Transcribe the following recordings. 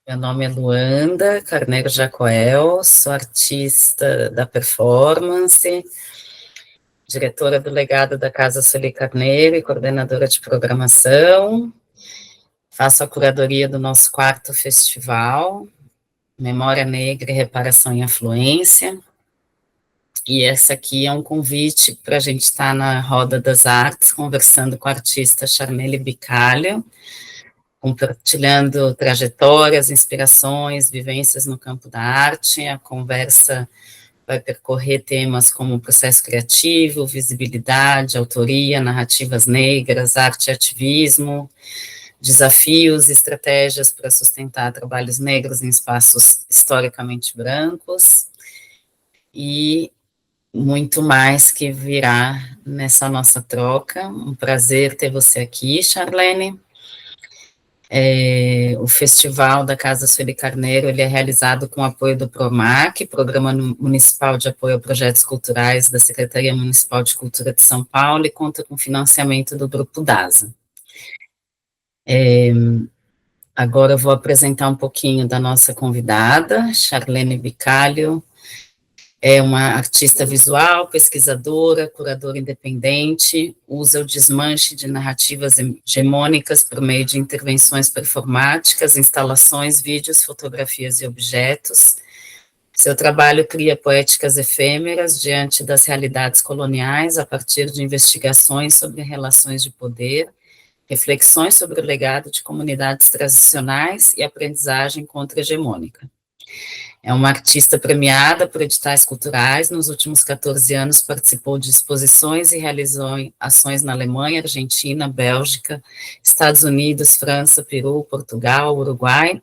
Meu nome é Luanda Carneiro Jacoel, sou artista da performance, diretora do legado da Casa Sueli Carneiro e coordenadora de programação. Faço a curadoria do nosso quarto festival, Memória Negra e Reparação em Afluência. E essa aqui é um convite para a gente estar na Roda das Artes, conversando com a artista Charmele Bicalho, compartilhando trajetórias, inspirações, vivências no campo da arte. A conversa vai percorrer temas como processo criativo, visibilidade, autoria, narrativas negras, arte e ativismo, desafios e estratégias para sustentar trabalhos negros em espaços historicamente brancos, e muito mais que virá nessa nossa troca. Um prazer ter você aqui, Charlene. O Festival da Casa Sueli Carneiro, ele é realizado com o apoio do PROMAC, Programa Municipal de Apoio a Projetos Culturais da Secretaria Municipal de Cultura de São Paulo, e conta com financiamento do Grupo DASA. Agora eu vou apresentar um pouquinho da nossa convidada, Charlene Bicalho. É uma artista visual, pesquisadora, curadora independente, usa o desmanche de narrativas hegemônicas por meio de intervenções performáticas, instalações, vídeos, fotografias e objetos. Seu trabalho cria poéticas efêmeras diante das realidades coloniais a partir de investigações sobre relações de poder, reflexões sobre o legado de comunidades tradicionais e aprendizagem contra-hegemônica. É uma artista premiada por editais culturais. Nos últimos 14 anos participou de exposições e realizou ações na Alemanha, Argentina, Bélgica, Estados Unidos, França, Peru, Portugal, Uruguai.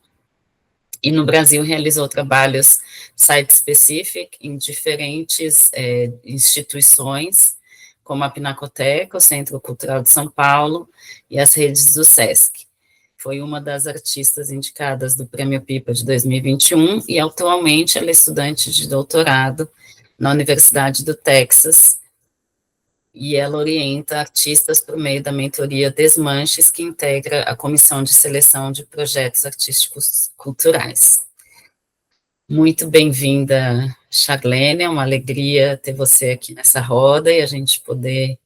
E no Brasil realizou trabalhos site-specific em diferentes instituições, como a Pinacoteca, o Centro Cultural de São Paulo e as redes do SESC. Foi uma das artistas indicadas do Prêmio Pipa de 2021 e atualmente ela é estudante de doutorado na Universidade do Texas, e ela orienta artistas por meio da mentoria Desmanches, que integra a Comissão de Seleção de Projetos Artísticos Culturais. Muito bem-vinda, Charlene, é uma alegria ter você aqui nessa roda e a gente poder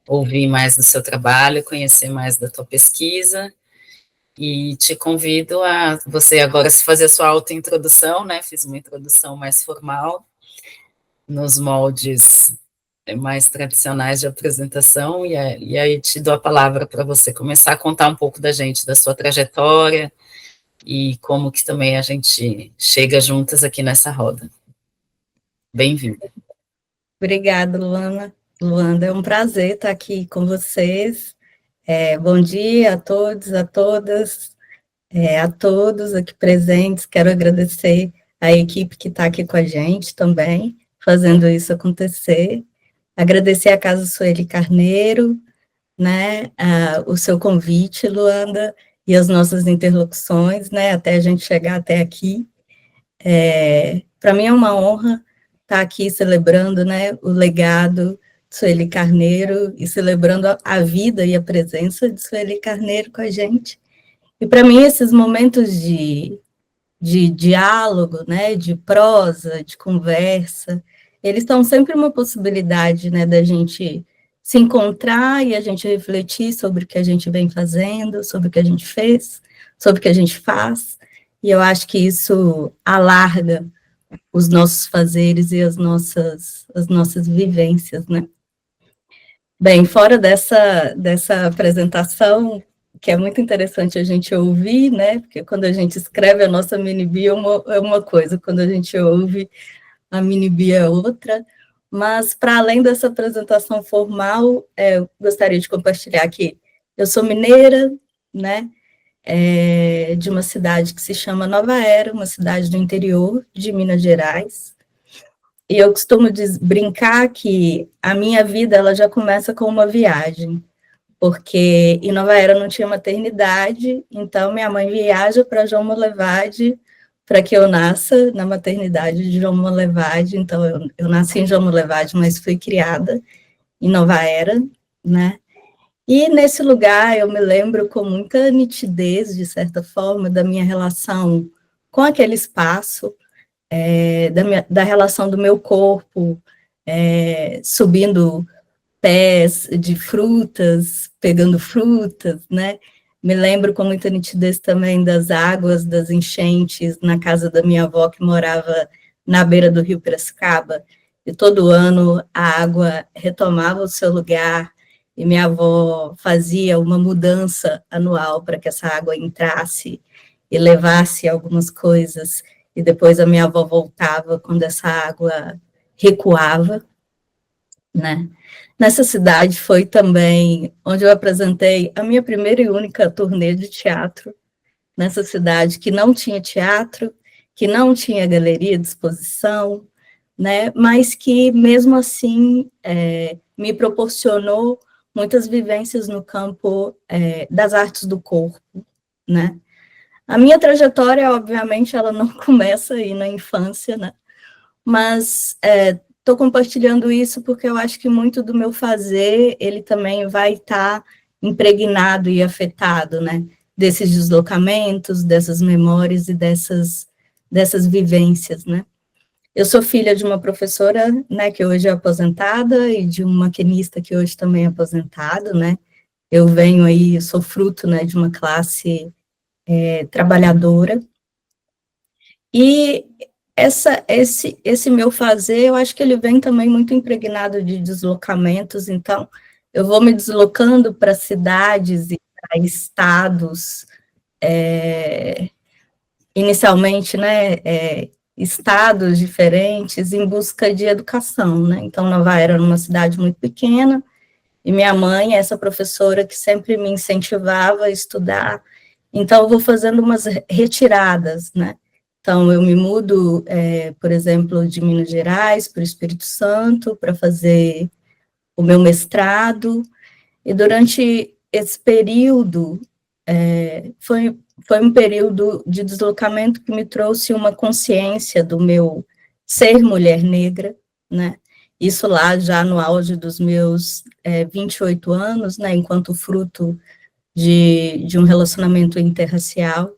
ouvir mais do seu trabalho, conhecer mais da tua pesquisa. E te convido a você agora se fazer a sua autointrodução, né? Fiz uma introdução mais formal, nos moldes mais tradicionais de apresentação, e aí te dou a palavra para você começar a contar um pouco da gente, da sua trajetória, e como que também a gente chega juntas aqui nessa roda. Bem-vinda. Obrigada, Luanda. É um prazer estar aqui com vocês. Bom dia a todos, a todas, a todos aqui presentes. Quero agradecer a equipe que está aqui com a gente também, fazendo isso acontecer. Agradecer a Casa Sueli Carneiro, né, o seu convite, Luanda, e as nossas interlocuções, né, até a gente chegar até aqui. Para mim é uma honra estar aqui celebrando, né, o legado de Sueli Carneiro e celebrando a vida e a presença de Sueli Carneiro com a gente. E para mim esses momentos de diálogo, né, de prosa, de conversa, eles são sempre uma possibilidade, né, da gente se encontrar e a gente refletir sobre o que a gente vem fazendo, sobre o que a gente fez, sobre o que a gente faz, e eu acho que isso alarga os nossos fazeres e as nossas vivências, né. Bem, fora dessa apresentação, que é muito interessante a gente ouvir, né, porque quando a gente escreve a nossa mini-bio é uma coisa, quando a gente ouve a mini-bio é outra, mas para além dessa apresentação formal, eu gostaria de compartilhar que eu sou mineira, né, de uma cidade que se chama Nova Era, uma cidade do interior de Minas Gerais, e eu costumo brincar que a minha vida ela já começa com uma viagem, porque em Nova Era não tinha maternidade, então minha mãe viaja para João Molevade para que eu nasça na maternidade de João Molevade. Então eu nasci em João Molevade, mas fui criada em Nova Era, né? E nesse lugar eu me lembro com muita nitidez, de certa forma, da minha relação com aquele espaço, da relação do meu corpo, subindo pés de frutas, pegando frutas, né? Me lembro com muita nitidez também das águas, das enchentes na casa da minha avó, que morava na beira do rio Piracicaba, e todo ano a água retomava o seu lugar, e minha avó fazia uma mudança anual para que essa água entrasse e levasse algumas coisas, e depois a minha avó voltava quando essa água recuava, né? Nessa cidade foi também onde eu apresentei a minha primeira e única turnê de teatro, nessa cidade que não tinha teatro, que não tinha galeria de exposição, né? Mas que, mesmo assim, me proporcionou muitas vivências no campo das artes do corpo, né? A minha trajetória, obviamente, ela não começa aí na infância, né? Mas estou compartilhando isso porque eu acho que muito do meu fazer, ele também vai estar impregnado e afetado, né? Desses deslocamentos, dessas memórias e dessas vivências, né? Eu sou filha de uma professora, né, que hoje é aposentada, e de um maquinista que hoje também é aposentado, né? Eu venho aí, sou fruto, né, de uma classe trabalhadora. E esse meu fazer, eu acho que ele vem também muito impregnado de deslocamentos, então eu vou me deslocando para cidades e para estados, inicialmente, né, estados diferentes em busca de educação, né? Então, Nova era uma cidade muito pequena, e minha mãe é essa professora que sempre me incentivava a estudar, então eu vou fazendo umas retiradas, né? Então, eu me mudo, por exemplo, de Minas Gerais para o Espírito Santo para fazer o meu mestrado, e durante esse período, foi um período de deslocamento que me trouxe uma consciência do meu ser mulher negra, né? Isso lá já no auge dos meus 28 anos, né? Enquanto fruto de um relacionamento interracial.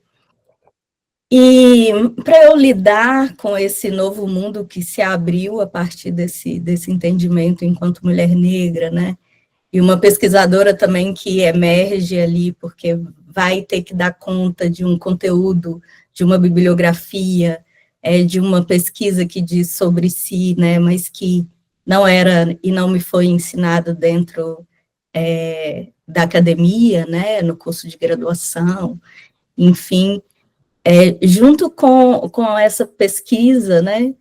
E para eu lidar com esse novo mundo que se abriu a partir desse entendimento enquanto mulher negra, né? E uma pesquisadora também que emerge ali, porque vai ter que dar conta de um conteúdo, de uma bibliografia, de uma pesquisa que diz sobre si, né, mas que não era e não me foi ensinado dentro da academia, né, no curso de graduação, enfim, junto com essa pesquisa, né,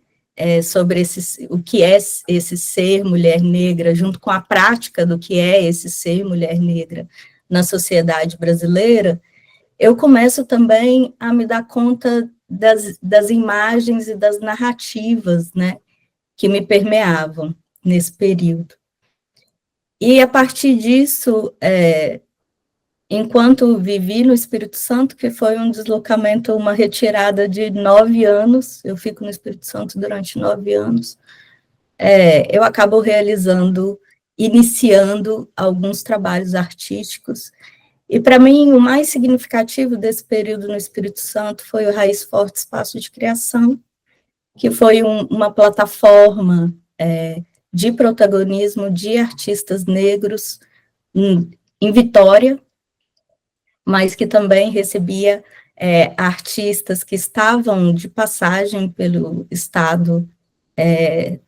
sobre o que é esse ser mulher negra, junto com a prática do que é esse ser mulher negra na sociedade brasileira, eu começo também a me dar conta das imagens e das narrativas, né, que me permeavam nesse período. E, a partir disso, enquanto vivi no Espírito Santo, que foi um deslocamento, uma retirada de 9 anos, eu fico no Espírito Santo durante 9 anos, eu acabo iniciando alguns trabalhos artísticos, e para mim o mais significativo desse período no Espírito Santo foi o Raiz Forte Espaço de Criação, que foi uma plataforma de protagonismo de artistas negros em Vitória, mas que também recebia artistas que estavam de passagem pelo estado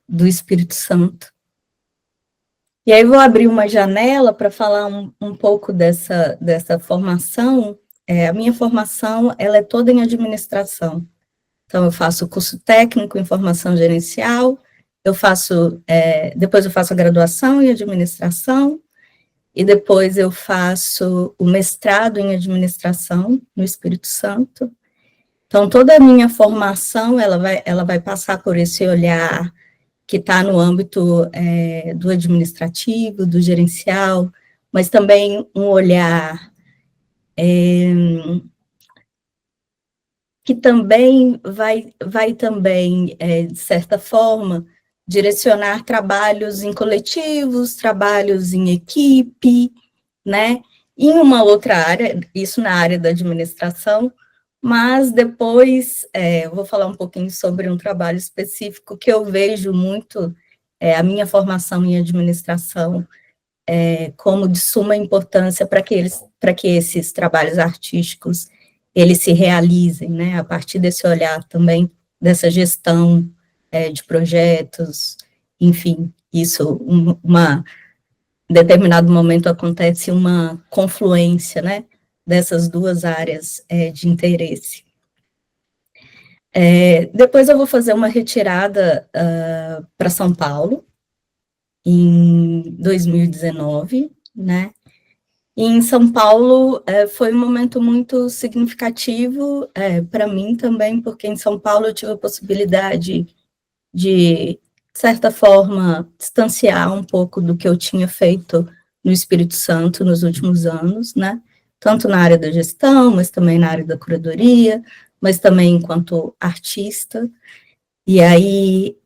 do Espírito Santo. E aí vou abrir uma janela para falar um pouco dessa formação. A minha formação, ela é toda em administração. Então, eu faço curso técnico em formação gerencial, depois eu faço a graduação em administração, e depois eu faço o mestrado em administração no Espírito Santo. Então, toda a minha formação, ela vai passar por esse olhar que está no âmbito do administrativo, do gerencial, mas também um olhar que também vai também, de certa forma, direcionar trabalhos em coletivos, trabalhos em equipe, né, em uma outra área, isso na área da administração, mas depois eu vou falar um pouquinho sobre um trabalho específico que eu vejo muito, a minha formação em administração como de suma importância para que esses trabalhos artísticos eles se realizem, né, a partir desse olhar também, dessa gestão de projetos, enfim, isso, em determinado momento acontece uma confluência, né, dessas duas áreas de interesse. Depois eu vou fazer uma retirada para São Paulo, em 2019, né, e em São Paulo foi um momento muito significativo para mim também, porque em São Paulo eu tive a possibilidade de certa forma, distanciar um pouco do que eu tinha feito no Espírito Santo nos últimos anos, né? Tanto na área da gestão, mas também na área da curadoria, mas também enquanto artista. E aí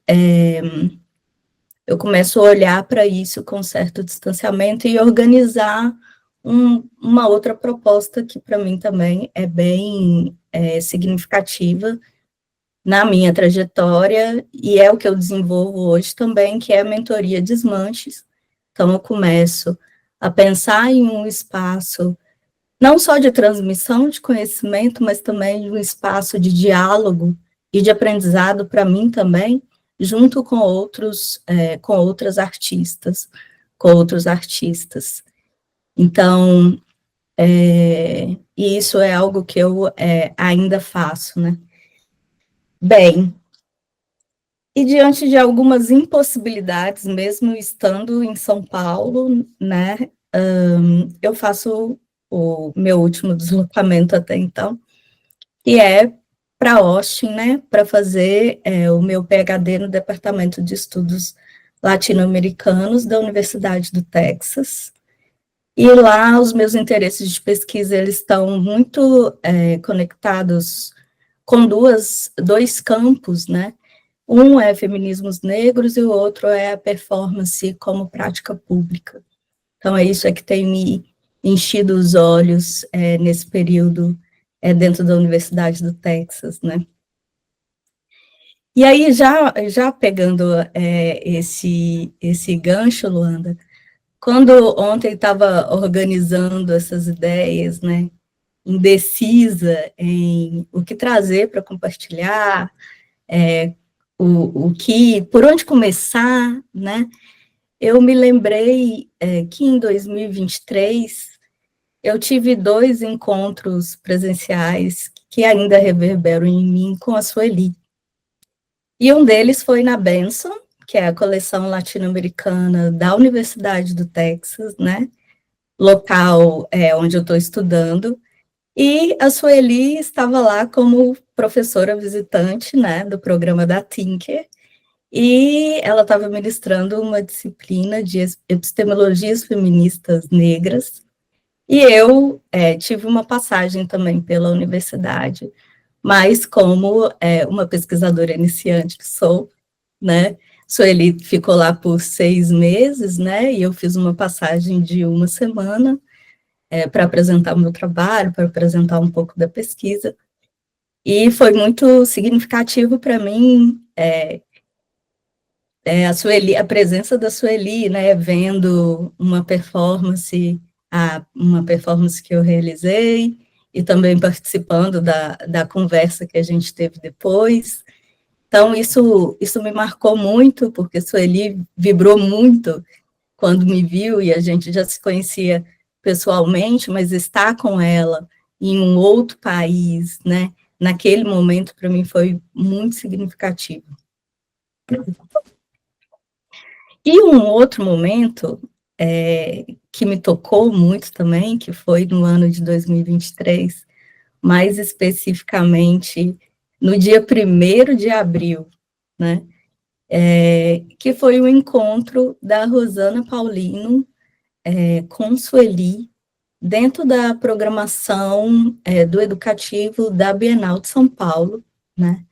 eu começo a olhar para isso com certo distanciamento e organizar uma outra proposta que para mim também é bem significativa na minha trajetória, e é o que eu desenvolvo hoje também, que é a mentoria Desmanches. Então, eu começo a pensar em um espaço, não só de transmissão de conhecimento, mas também de um espaço de diálogo e de aprendizado para mim também, junto com com outras artistas, com outros artistas. Então, e isso é algo que eu ainda faço, né? Bem, e diante de algumas impossibilidades, mesmo estando em São Paulo, né, eu faço o meu último deslocamento até então, que é para Austin, né, para fazer o meu PhD no Departamento de Estudos Latino-Americanos da Universidade do Texas. E lá os meus interesses de pesquisa eles estão muito conectados com dois campos, né? Um é feminismos negros e o outro é a performance como prática pública. Então, é isso que tem me enchido os olhos nesse período dentro da Universidade do Texas, né? E aí, já pegando esse gancho, Luanda, quando ontem estava organizando essas ideias, né, indecisa em o que trazer para compartilhar, por onde começar, né? Eu me lembrei que em 2023 eu tive 2 encontros presenciais que ainda reverberam em mim com a Sueli. E um deles foi na Benson, que é a coleção latino-americana da Universidade do Texas, né? Local onde eu estou estudando. E a Sueli estava lá como professora visitante, né, do programa da Tinker, e ela estava ministrando uma disciplina de epistemologias feministas negras, e eu tive uma passagem também pela universidade, mas como uma pesquisadora iniciante que sou, né, Sueli ficou lá por 6 meses, né, e eu fiz uma passagem de 1 semana, para apresentar o meu trabalho, para apresentar um pouco da pesquisa, e foi muito significativo para mim a presença da Sueli, né, vendo uma performance que eu realizei, e também participando da conversa que a gente teve depois. Então, isso me marcou muito, porque Sueli vibrou muito quando me viu, e a gente já se conhecia pessoalmente, mas estar com ela em um outro país, né, naquele momento, para mim, foi muito significativo. E um outro momento que me tocou muito também, que foi no ano de 2023, mais especificamente no dia 1º de abril, né, que foi o encontro da Rosana Paulino com Sueli, dentro da programação do educativo da Bienal de São Paulo, né.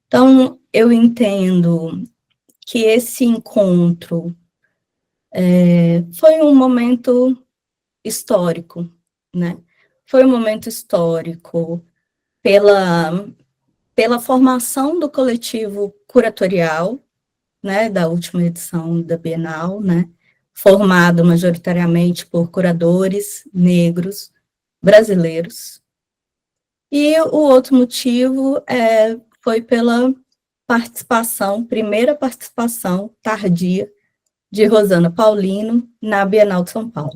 Então, eu entendo que esse encontro foi um momento histórico, né? Foi um momento histórico pela formação do coletivo curatorial, né, da última edição da Bienal, né, formado majoritariamente por curadores negros brasileiros. E o outro motivo foi pela primeira participação tardia de Rosana Paulino na Bienal de São Paulo,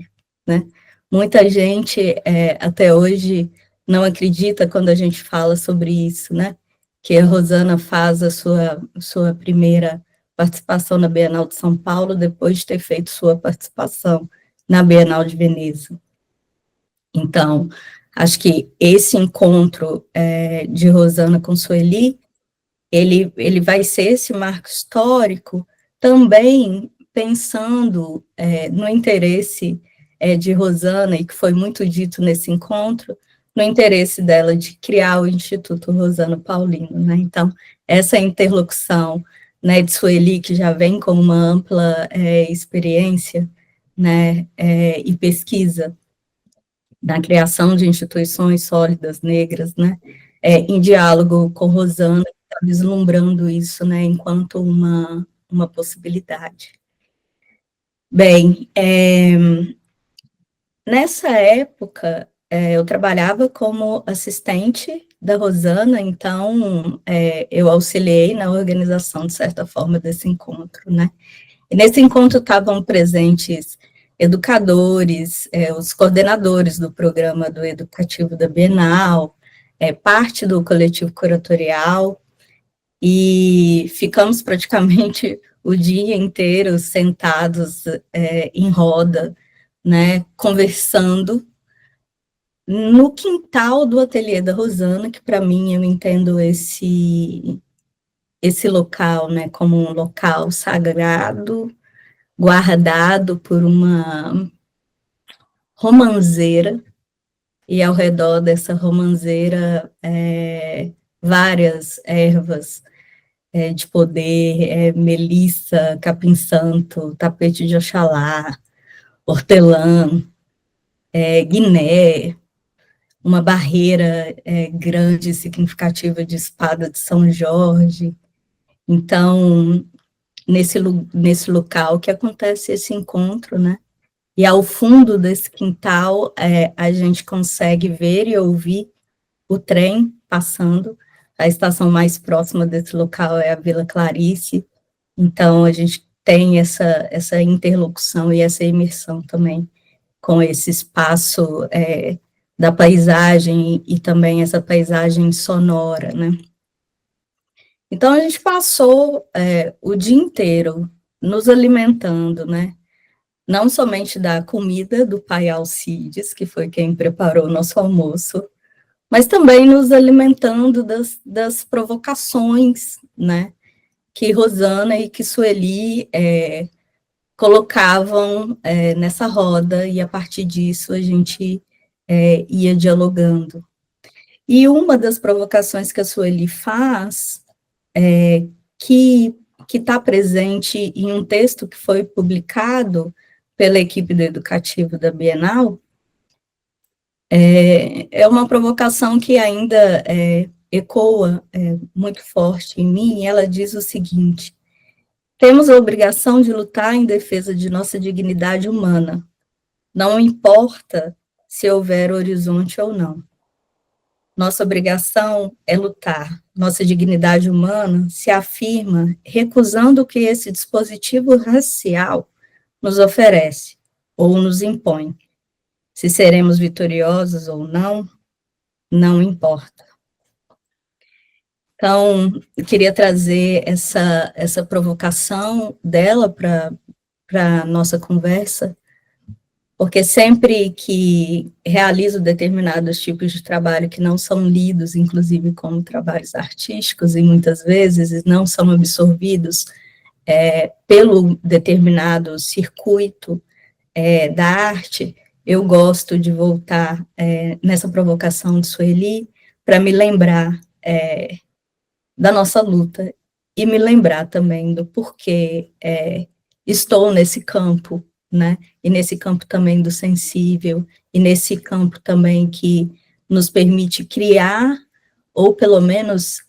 né? Muita gente até hoje não acredita quando a gente fala sobre isso, né? Que a Rosana faz a sua primeira participação na Bienal de São Paulo depois de ter feito sua participação na Bienal de Veneza. Então, acho que esse encontro de Rosana com Sueli, ele vai ser esse marco histórico também pensando no interesse de Rosana, e que foi muito dito nesse encontro, no interesse dela de criar o Instituto Rosana Paulino, né? Então, essa interlocução, né, de Sueli, que já vem com uma ampla experiência, né, e pesquisa na criação de instituições sólidas negras, né, em diálogo com Rosana, que está vislumbrando isso, né, enquanto uma possibilidade. Bem, nessa época, eu trabalhava como assistente da Rosana, então eu auxiliei na organização, de certa forma, desse encontro, né. E nesse encontro estavam presentes educadores, os coordenadores do programa do Educativo da Bienal, parte do coletivo curatorial, e ficamos praticamente o dia inteiro sentados em roda, né, conversando no quintal do ateliê da Rosana, que para mim eu entendo esse local, né, como um local sagrado, guardado por uma romanceira, e ao redor dessa romanceira várias ervas de poder, melissa, capim-santo, tapete de Oxalá, hortelã, guiné, uma barreira grande e significativa de espada de São Jorge. Então, nesse local que acontece esse encontro, né? E ao fundo desse quintal, a gente consegue ver e ouvir o trem passando. A estação mais próxima desse local é a Vila Clarice, então a gente tem essa interlocução e essa imersão também com esse espaço da paisagem e também essa paisagem sonora, né? Então a gente passou o dia inteiro nos alimentando, né? Não somente da comida do pai Alcides, que foi quem preparou o nosso almoço, mas também nos alimentando das provocações, né, que Rosana e que Sueli colocavam nessa roda, e a partir disso a gente ia dialogando. E uma das provocações que a Sueli faz, que está presente em um texto que foi publicado pela equipe do Educativo da Bienal, é uma provocação que ainda ecoa muito forte em mim, e ela diz o seguinte: temos a obrigação de lutar em defesa de nossa dignidade humana, não importa se houver horizonte ou não. Nossa obrigação é lutar. Nossa dignidade humana se afirma recusando o que esse dispositivo racial nos oferece ou nos impõe. Se seremos vitoriosos ou não, não importa. Então, eu queria trazer essa provocação dela para a nossa conversa, porque sempre que realizo determinados tipos de trabalho que não são lidos, inclusive como trabalhos artísticos, e muitas vezes não são absorvidos pelo determinado circuito da arte, eu gosto de voltar nessa provocação de Sueli para me lembrar da nossa luta e me lembrar também do porquê estou nesse campo, né, e nesse campo também do sensível, e nesse campo também que nos permite criar, ou pelo menos,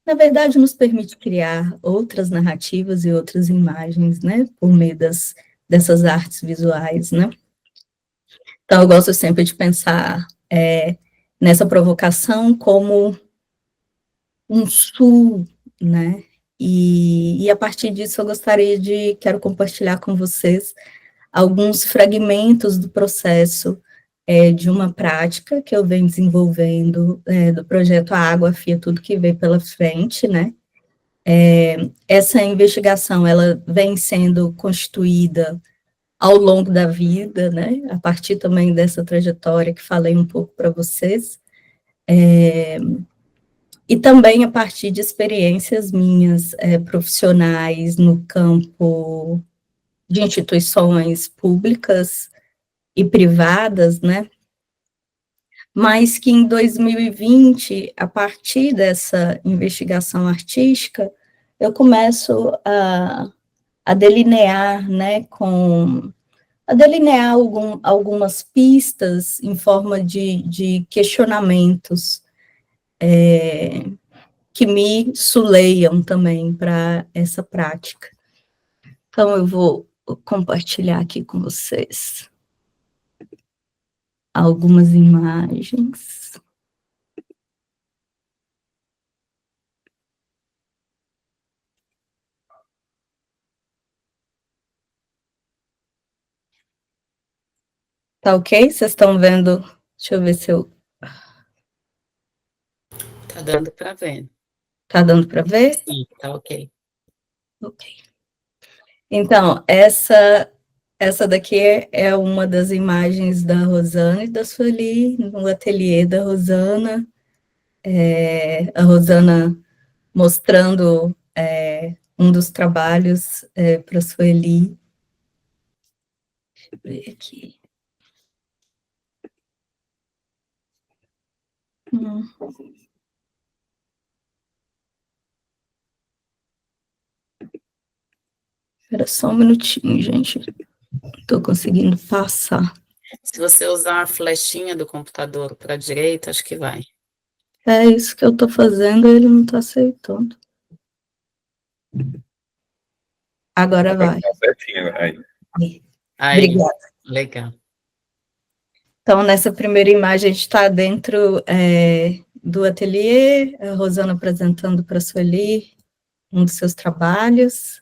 na verdade, nos permite criar outras narrativas e outras imagens, né, por meio dessas artes visuais, né. Então, eu gosto sempre de pensar nessa provocação como um sul, né, e a partir disso eu quero compartilhar com vocês alguns fragmentos do processo de uma prática que eu venho desenvolvendo do projeto A Água Afia Tudo que Vem pela Frente, né. Essa investigação, ela vem sendo constituída ao longo da vida, né, a partir também dessa trajetória que falei um pouco para vocês, e também a partir de experiências minhas profissionais no campo de instituições públicas e privadas, né, mas que em 2020, a partir dessa investigação artística, eu começo a delinear, né, algumas pistas em forma de questionamentos que me suleiam também para essa prática. Então, eu vou compartilhar aqui com vocês algumas imagens. Tá ok? Vocês estão vendo? Deixa eu ver se eu... Tá dando para ver. Tá dando para ver? Sim, tá ok. Ok. Então, essa daqui é uma das imagens da Rosana e da Sueli, no ateliê da Rosana. A Rosana mostrando um dos trabalhos para a Sueli. Deixa eu ver aqui. Espera só um minutinho, gente. Estou conseguindo passar. Se você usar a flechinha do computador para a direita, acho que vai. É isso que eu estou fazendo, ele não está aceitando. Agora vai. Aí, Obrigada. Legal. Então, nessa primeira imagem, a gente está dentro do ateliê, a Rosana apresentando para a Sueli um dos seus trabalhos.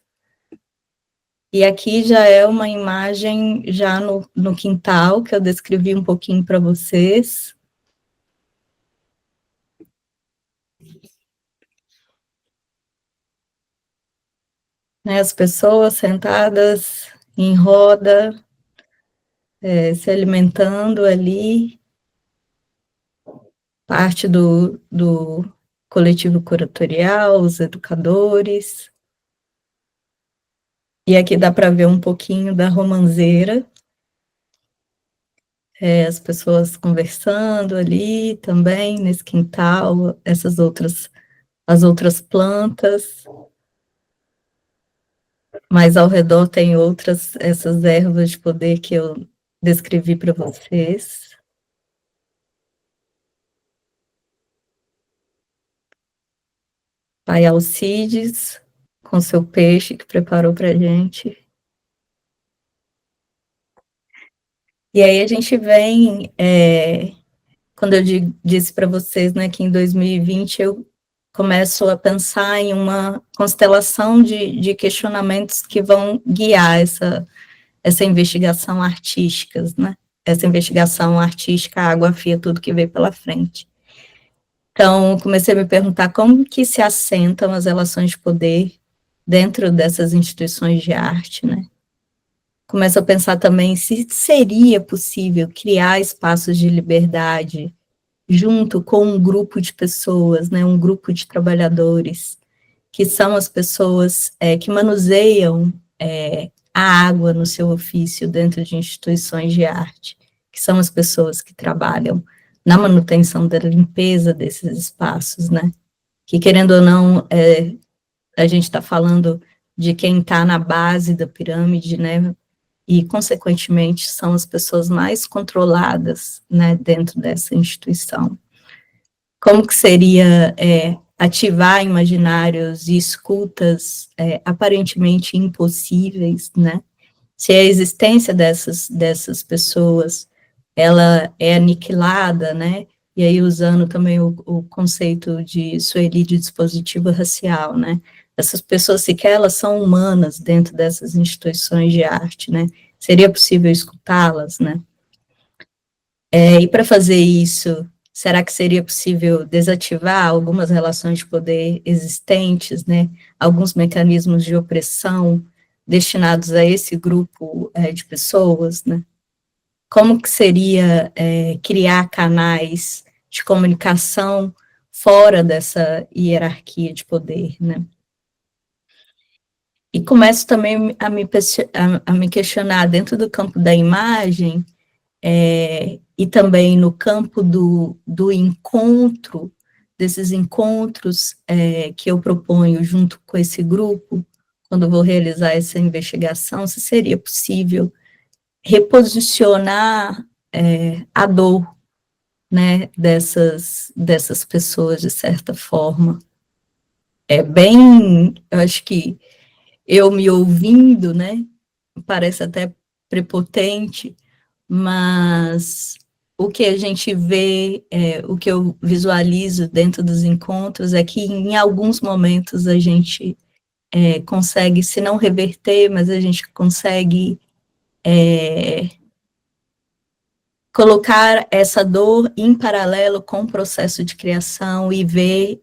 E aqui já é uma imagem já no quintal, que eu descrevi um pouquinho para vocês. Né, as pessoas sentadas em roda, se alimentando ali, parte do coletivo curatorial, os educadores. E aqui dá para ver um pouquinho da romanceira, as pessoas conversando ali também, nesse quintal, as outras plantas. Mas ao redor tem essas ervas de poder que eu descrevi para vocês. Pai Alcides, com seu peixe que preparou para a gente. E aí a gente vem, quando eu disse para vocês, né, que em 2020 eu começo a pensar em uma constelação de questionamentos que vão guiar essa investigação artística, né? Essa investigação artística, a água afia tudo que veio pela frente. Então, comecei a me perguntar como que se assentam as relações de poder dentro dessas instituições de arte, né? Começo a pensar também se seria possível criar espaços de liberdade junto com um grupo de pessoas, né, um grupo de trabalhadores, que são as pessoas que manuseiam a água no seu ofício dentro de instituições de arte, que são as pessoas que trabalham na manutenção da limpeza desses espaços, né, que querendo ou não, a gente está falando de quem está na base da pirâmide, né, e, consequentemente, são as pessoas mais controladas, né, dentro dessa instituição. Como que seria ativar imaginários e escutas aparentemente impossíveis, né, se a existência dessas pessoas, ela é aniquilada, né, e aí usando também o conceito de Sueli de dispositivo racial, né, essas pessoas sequer elas são humanas dentro dessas instituições de arte, né, seria possível escutá-las, né, e para fazer isso, será que seria possível desativar algumas relações de poder existentes, né, alguns mecanismos de opressão destinados a esse grupo de pessoas, né? Como que seria criar canais de comunicação fora dessa hierarquia de poder, né? E começo também a me questionar dentro do campo da imagem, e também no campo do encontro, desses encontros que eu proponho junto com esse grupo, quando eu vou realizar essa investigação, se seria possível reposicionar a dor, né, dessas pessoas, de certa forma. Eu acho que eu me ouvindo, né, parece até prepotente, mas o que a gente vê, o que eu visualizo dentro dos encontros é que em alguns momentos a gente consegue, se não reverter, mas a gente consegue colocar essa dor em paralelo com o processo de criação e ver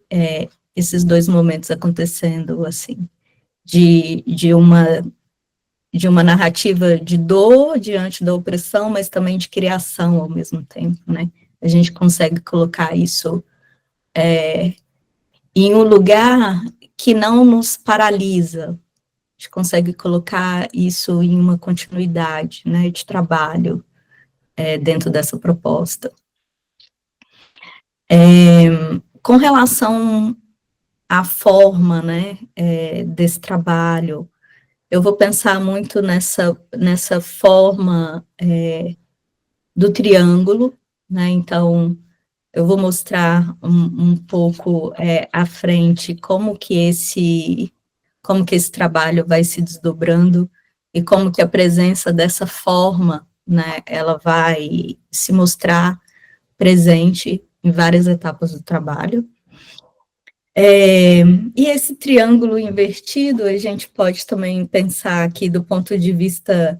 esses dois momentos acontecendo, assim, de uma narrativa de dor diante da opressão, mas também de criação ao mesmo tempo, né? A gente consegue colocar isso em um lugar que não nos paralisa, a gente consegue colocar isso em uma continuidade, né, de trabalho dentro dessa proposta. Com relação à forma, né, desse trabalho, eu vou pensar muito nessa forma do triângulo, né, então eu vou mostrar um pouco à frente como que esse trabalho vai se desdobrando e como que a presença dessa forma, né, ela vai se mostrar presente em várias etapas do trabalho. E esse triângulo invertido, a gente pode também pensar aqui do ponto de vista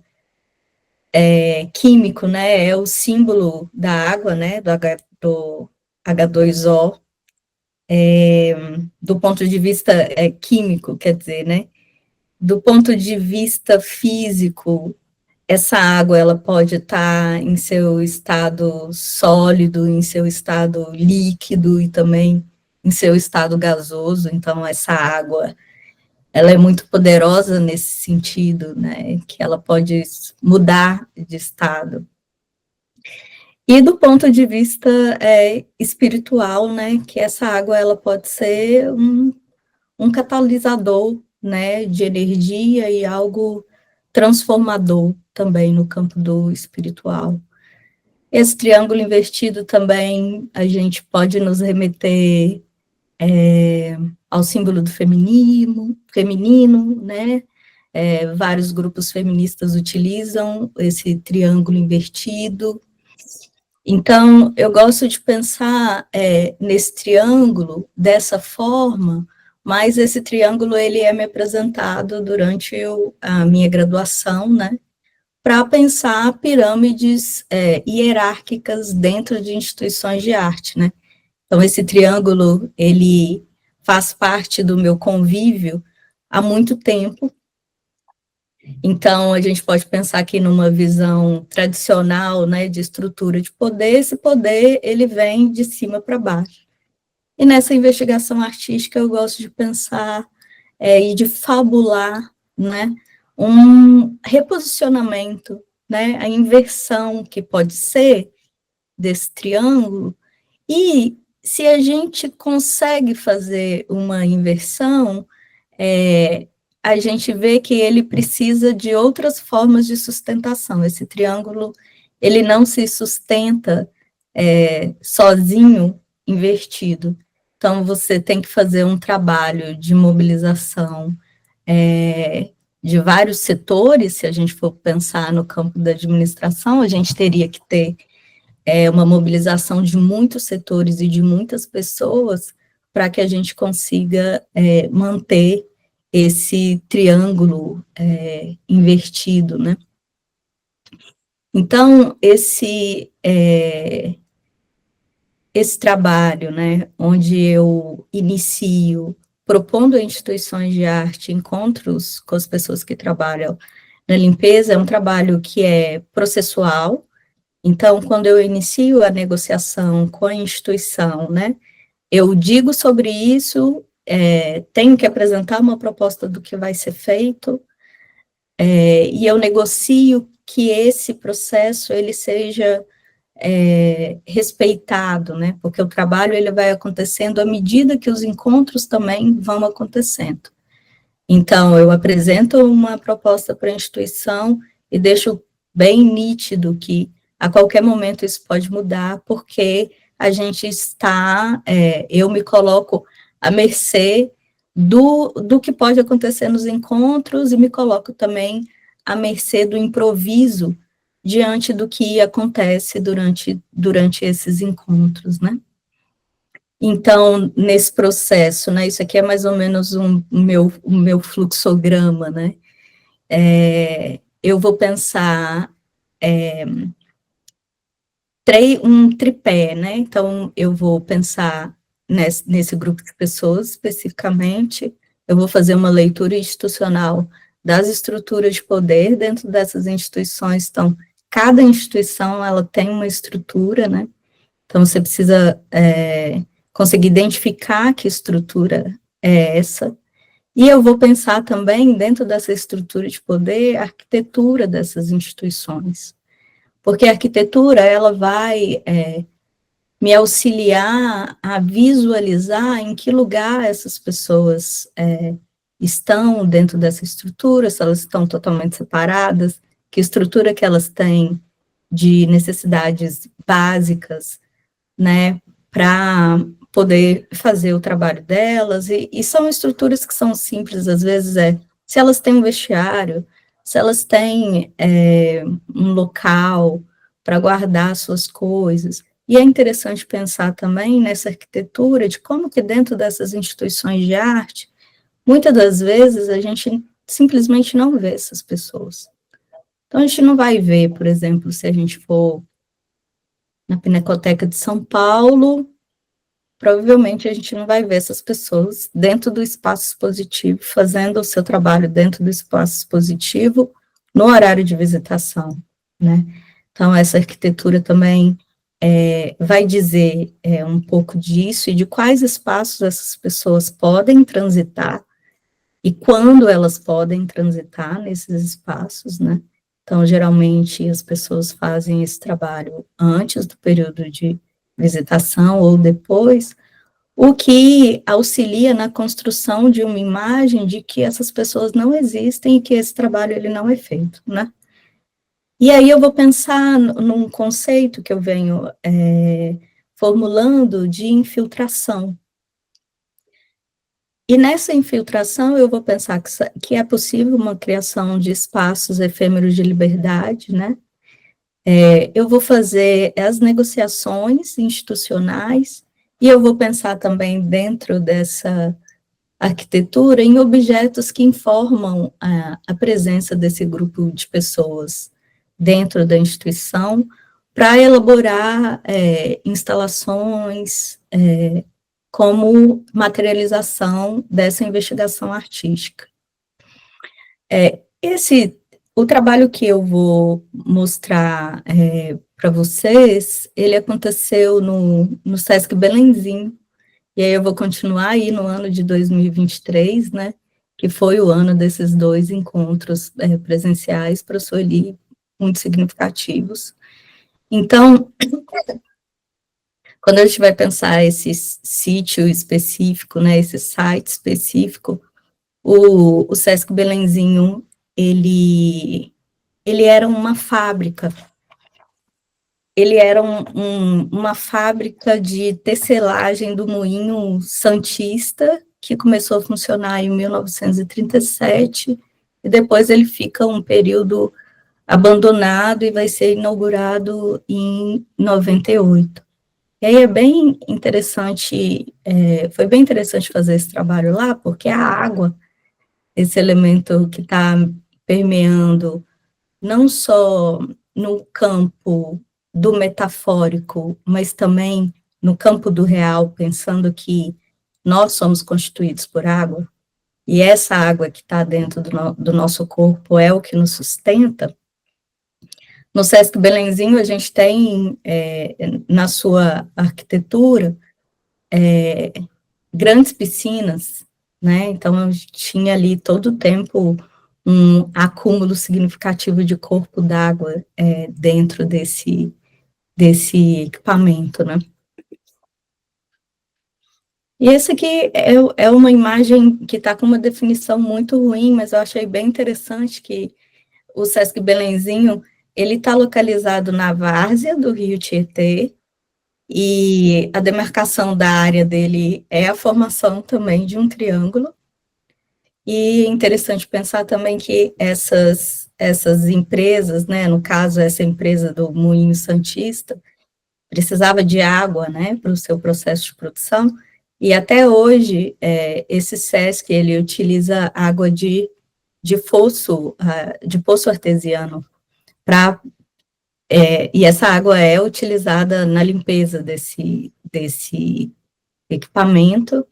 químico, né, é o símbolo da água, né, do H2O, do ponto de vista químico, quer dizer, né, do ponto de vista físico, essa água, ela pode estar em seu estado sólido, em seu estado líquido e também em seu estado gasoso, então essa água, ela é muito poderosa nesse sentido, né, que ela pode mudar de estado. E do ponto de vista espiritual, né, que essa água, ela pode ser um catalisador, né, de energia e algo transformador também no campo do espiritual. Esse triângulo invertido também, a gente pode nos remeter ao símbolo do feminino, né, vários grupos feministas utilizam esse triângulo invertido. Então, eu gosto de pensar nesse triângulo dessa forma, mas esse triângulo, ele é me apresentado durante a minha graduação, né, para pensar pirâmides hierárquicas dentro de instituições de arte, né. Então, esse triângulo, ele faz parte do meu convívio há muito tempo. Então, a gente pode pensar aqui numa visão tradicional, né, de estrutura de poder, esse poder, ele vem de cima para baixo. E nessa investigação artística, eu gosto de pensar e de fabular, né, um reposicionamento, né, a inversão que pode ser desse triângulo, e se a gente consegue fazer uma inversão, a gente vê que ele precisa de outras formas de sustentação. Esse triângulo, ele não se sustenta sozinho, invertido. Então, você tem que fazer um trabalho de mobilização de vários setores. Se a gente for pensar no campo da administração, a gente teria que ter uma mobilização de muitos setores e de muitas pessoas para que a gente consiga manter esse triângulo invertido, né? Então, esse trabalho, né, onde eu inicio propondo a instituições de arte encontros com as pessoas que trabalham na limpeza, é um trabalho que é processual. Então, quando eu inicio a negociação com a instituição, né, eu digo sobre isso, tenho que apresentar uma proposta do que vai ser feito, e eu negocio que esse processo ele seja respeitado, né, porque o trabalho ele vai acontecendo à medida que os encontros também vão acontecendo. Então, eu apresento uma proposta para a instituição e deixo bem nítido que a qualquer momento isso pode mudar, porque a gente está, eu me coloco à mercê do que pode acontecer nos encontros e me coloco também à mercê do improviso diante do que acontece durante esses encontros, né? Então, nesse processo, né, isso aqui é mais ou menos o meu fluxograma, né? Eu vou pensar um tripé, né? Então, eu vou pensar nesse grupo de pessoas especificamente, eu vou fazer uma leitura institucional das estruturas de poder dentro dessas instituições. Então, cada instituição, ela tem uma estrutura, né? Então, você precisa conseguir identificar que estrutura é essa. E eu vou pensar também, dentro dessa estrutura de poder, a arquitetura dessas instituições. Porque a arquitetura, ela vai me auxiliar a visualizar em que lugar essas pessoas estão dentro dessa estrutura, se elas estão totalmente separadas, que estrutura que elas têm de necessidades básicas, né, para poder fazer o trabalho delas, e são estruturas que são simples, às vezes se elas têm um vestiário, se elas têm um local para guardar suas coisas, e é interessante pensar também nessa arquitetura de como que dentro dessas instituições de arte, muitas das vezes a gente simplesmente não vê essas pessoas. Então, a gente não vai ver, por exemplo, se a gente for na Pinacoteca de São Paulo, provavelmente a gente não vai ver essas pessoas dentro do espaço expositivo, fazendo o seu trabalho dentro do espaço expositivo, no horário de visitação, né? Então, essa arquitetura também vai dizer um pouco disso e de quais espaços essas pessoas podem transitar e quando elas podem transitar nesses espaços, né? Então, geralmente, as pessoas fazem esse trabalho antes do período de visitação ou depois, o que auxilia na construção de uma imagem de que essas pessoas não existem e que esse trabalho ele não é feito, né? E aí eu vou pensar num conceito que eu venho formulando de infiltração. E nessa infiltração eu vou pensar que é possível uma criação de espaços efêmeros de liberdade, né? Eu vou fazer as negociações institucionais e eu vou pensar também dentro dessa arquitetura em objetos que informam a presença desse grupo de pessoas dentro da instituição para elaborar instalações como materialização dessa investigação artística. O trabalho que eu vou mostrar para vocês, ele aconteceu no Sesc Belenzinho, e aí eu vou continuar aí no ano de 2023, né, que foi o ano desses 2 encontros presenciais para a Sueli, muito significativos. Então, quando a gente vai pensar esse sítio específico, né, esse site específico, O Sesc Belenzinho, ele era uma fábrica. Ele era uma fábrica de tecelagem do Moinho Santista, que começou a funcionar em 1937, e depois ele fica um período abandonado e vai ser inaugurado em 98. E aí é bem interessante, foi bem interessante fazer esse trabalho lá, porque a água, esse elemento que está permeando não só no campo do metafórico, mas também no campo do real, pensando que nós somos constituídos por água, e essa água que está dentro do nosso corpo é o que nos sustenta. No Sesc Belenzinho, a gente tem, na sua arquitetura, grandes piscinas, né? Então, eu tinha ali todo o tempo um acúmulo significativo de corpo d'água dentro desse equipamento, né? E esse aqui é uma imagem que está com uma definição muito ruim, mas eu achei bem interessante que o Sesc Belenzinho, ele está localizado na várzea do Rio Tietê, e a demarcação da área dele é a formação também de um triângulo. E é interessante pensar também que essas empresas, né, no caso, essa empresa do Moinho Santista, precisava de água, né, para o seu processo de produção, e até hoje, esse Sesc, ele utiliza água de poço artesiano, e essa água é utilizada na limpeza desse equipamento,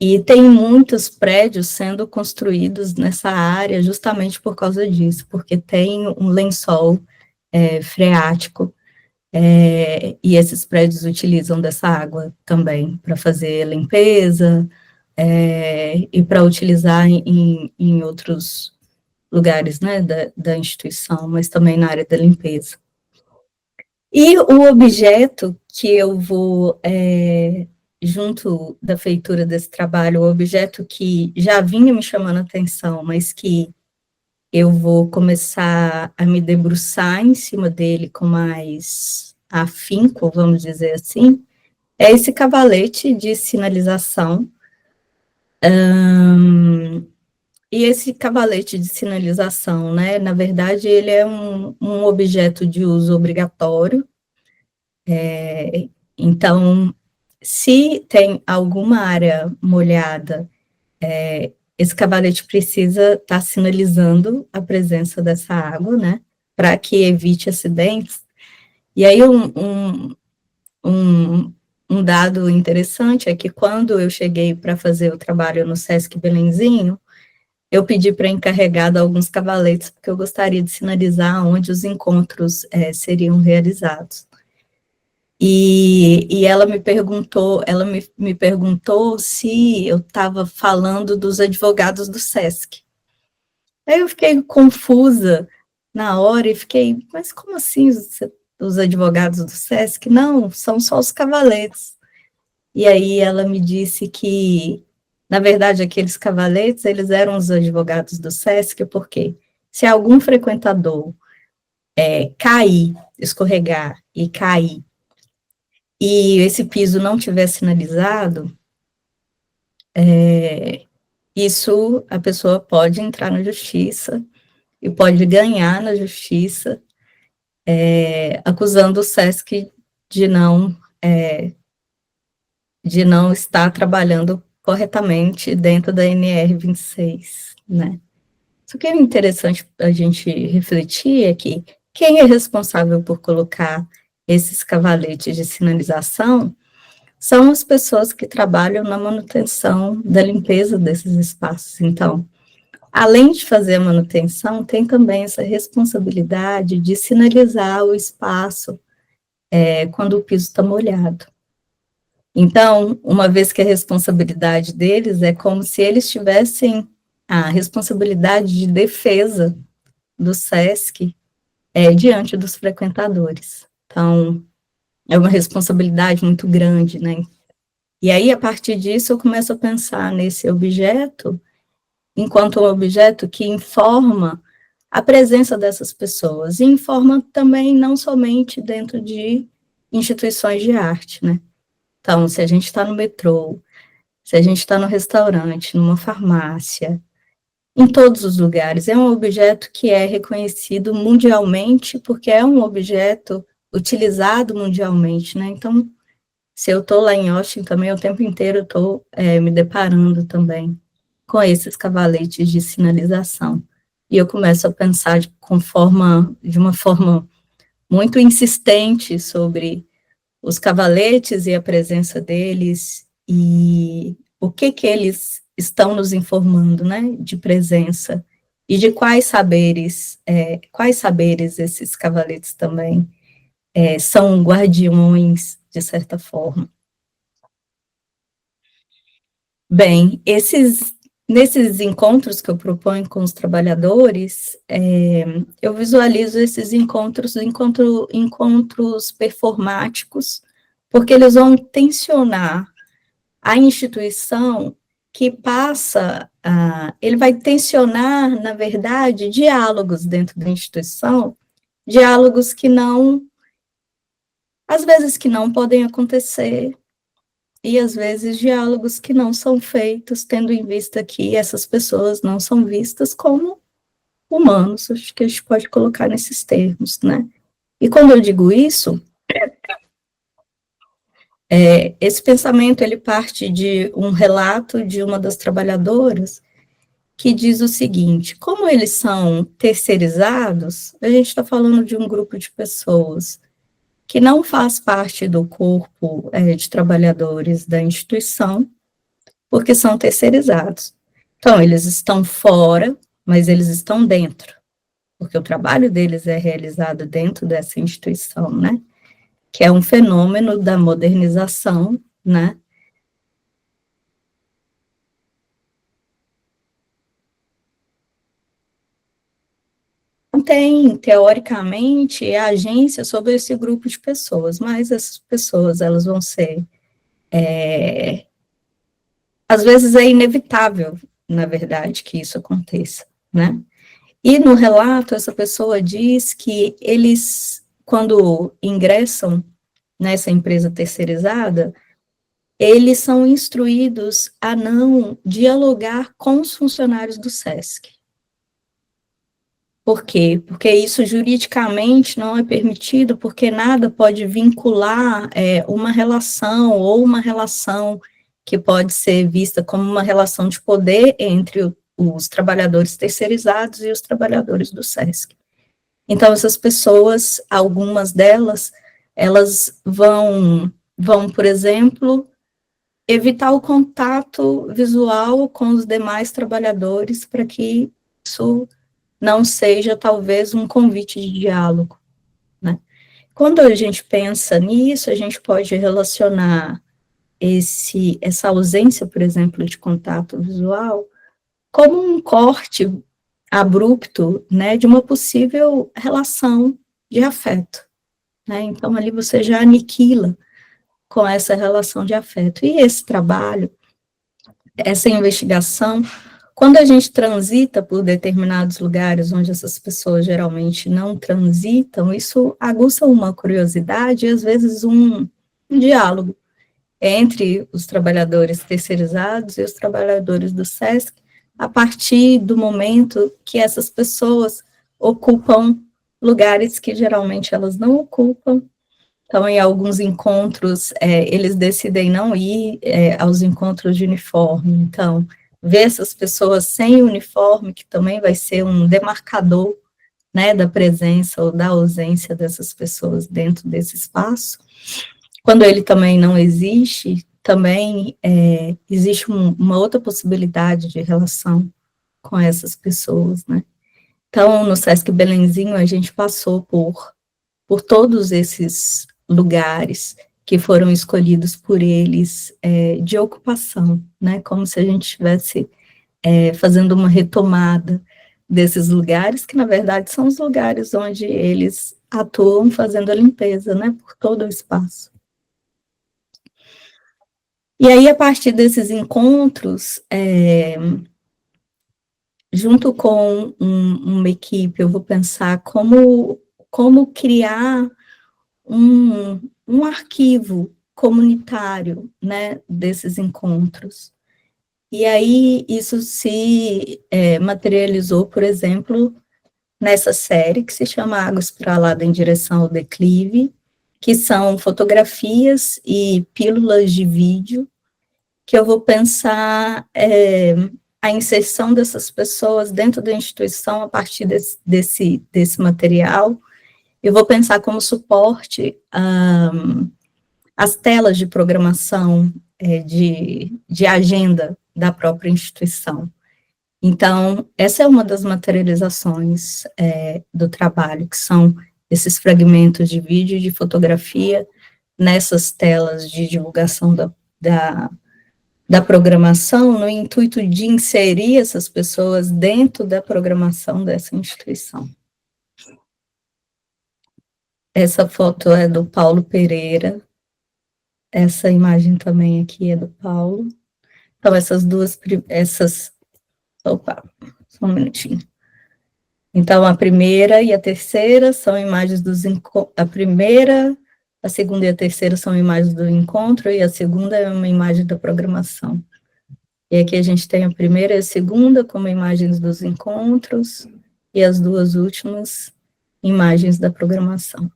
e tem muitos prédios sendo construídos nessa área justamente por causa disso, porque tem um lençol freático, e esses prédios utilizam dessa água também para fazer limpeza, e para utilizar em outros lugares, né, da instituição, mas também na área da limpeza. E o objeto que eu vou, junto da feitura desse trabalho, o objeto que já vinha me chamando a atenção, mas que eu vou começar a me debruçar em cima dele com mais afinco, vamos dizer assim, é esse cavalete de sinalização. E esse cavalete de sinalização, né, na verdade, ele é um objeto de uso obrigatório. Então, se tem alguma área molhada, esse cavalete precisa estar sinalizando a presença dessa água, né, para que evite acidentes. E aí, um dado interessante é que quando eu cheguei para fazer o trabalho no Sesc Belenzinho, eu pedi para a encarregada alguns cavaletes, porque eu gostaria de sinalizar onde os encontros seriam realizados. E ela me perguntou se eu estava falando dos advogados do Sesc. Aí eu fiquei confusa na hora e fiquei, mas como assim os advogados do Sesc? Não, são só os cavaletes. E aí ela me disse que, na verdade, aqueles cavaletes, eles eram os advogados do Sesc, porque se algum frequentador cair, escorregar e cair, e esse piso não tiver sinalizado, isso a pessoa pode entrar na justiça e pode ganhar na justiça, acusando o Sesc de não estar trabalhando corretamente dentro da NR 26, né? Só que é interessante a gente refletir é que quem é responsável por colocar esses cavaletes de sinalização são as pessoas que trabalham na manutenção da limpeza desses espaços. Então, além de fazer a manutenção, tem também essa responsabilidade de sinalizar o espaço quando o piso está molhado. Então, uma vez que a responsabilidade deles é como se eles tivessem a responsabilidade de defesa do Sesc diante dos frequentadores. Então, é uma responsabilidade muito grande, né? E aí, a partir disso, eu começo a pensar nesse objeto enquanto um objeto que informa a presença dessas pessoas, e informa também não somente dentro de instituições de arte, né? Então, se a gente está no metrô, se a gente está no restaurante, numa farmácia, em todos os lugares, é um objeto que é reconhecido mundialmente, porque é um objeto utilizado mundialmente, né? Então, se eu estou lá em Austin também, o tempo inteiro eu estou me deparando também com esses cavaletes de sinalização. E eu começo a pensar de uma forma muito insistente sobre os cavaletes e a presença deles, e o que eles estão nos informando, né, de presença, e de quais saberes esses cavaletes também são guardiões, de certa forma. Bem, nesses encontros que eu proponho com os trabalhadores, eu visualizo esses encontros performáticos, porque eles vão tensionar a instituição que ele vai tensionar, na verdade, diálogos dentro da instituição, diálogos que às vezes que não podem acontecer, e às vezes diálogos que não são feitos, tendo em vista que essas pessoas não são vistas como humanos, acho que a gente pode colocar nesses termos, né? E quando eu digo isso, esse pensamento, ele parte de um relato de uma das trabalhadoras, que diz o seguinte: como eles são terceirizados, a gente está falando de um grupo de pessoas que não faz parte do corpo de trabalhadores da instituição, porque são terceirizados. Então, eles estão fora, mas eles estão dentro, porque o trabalho deles é realizado dentro dessa instituição, né? Que é um fenômeno da modernização, né? Não tem, teoricamente, a agência sobre esse grupo de pessoas, mas essas pessoas, elas vão ser, às vezes é inevitável, na verdade, que isso aconteça, né? E no relato, essa pessoa diz que eles, quando ingressam nessa empresa terceirizada, eles são instruídos a não dialogar com os funcionários do SESC. Por quê? Porque isso juridicamente não é permitido, porque nada pode vincular uma relação, ou uma relação que pode ser vista como uma relação de poder entre os trabalhadores terceirizados e os trabalhadores do SESC. Então, essas pessoas, algumas delas, elas vão, por exemplo, evitar o contato visual com os demais trabalhadores, para que isso não seja, talvez, um convite de diálogo, né? Quando a gente pensa nisso, a gente pode relacionar essa ausência, por exemplo, de contato visual, como um corte abrupto, né, de uma possível relação de afeto, né? Então, ali você já aniquila com essa relação de afeto. E esse trabalho, essa investigação, quando a gente transita por determinados lugares onde essas pessoas geralmente não transitam, isso aguça uma curiosidade e, às vezes, um diálogo entre os trabalhadores terceirizados e os trabalhadores do SESC, a partir do momento que essas pessoas ocupam lugares que geralmente elas não ocupam. Então, em alguns encontros, eles decidem não ir aos encontros de uniforme. Então, ver essas pessoas sem uniforme, que também vai ser um demarcador, né, da presença ou da ausência dessas pessoas dentro desse espaço. Quando ele também não existe, também existe uma outra possibilidade de relação com essas pessoas, né? Então, no Sesc Belenzinho, a gente passou por todos esses lugares que foram escolhidos por eles de ocupação, né? Como se a gente estivesse fazendo uma retomada desses lugares, que na verdade são os lugares onde eles atuam fazendo a limpeza, né? Por todo o espaço. E aí, a partir desses encontros, junto com uma equipe, eu vou pensar como criar um arquivo comunitário, né, desses encontros. E aí, isso se materializou, por exemplo, nessa série que se chama Águas para lá em direção ao declive, que são fotografias e pílulas de vídeo, que eu vou pensar a inserção dessas pessoas dentro da instituição a partir desse material. Eu vou pensar como suporte as telas de programação de agenda da própria instituição. Então, essa é uma das materializações do trabalho, que são esses fragmentos de vídeo e de fotografia nessas telas de divulgação da programação, no intuito de inserir essas pessoas dentro da programação dessa instituição. Essa foto é do Paulo Pereira, essa imagem também aqui é do Paulo. Então, opa, só um minutinho. Então, a primeira e a terceira são imagens dos encontros, a segunda e a terceira são imagens do encontro, e a segunda é uma imagem da programação. E aqui a gente tem a primeira e a segunda como imagens dos encontros, e as duas últimas imagens da programação.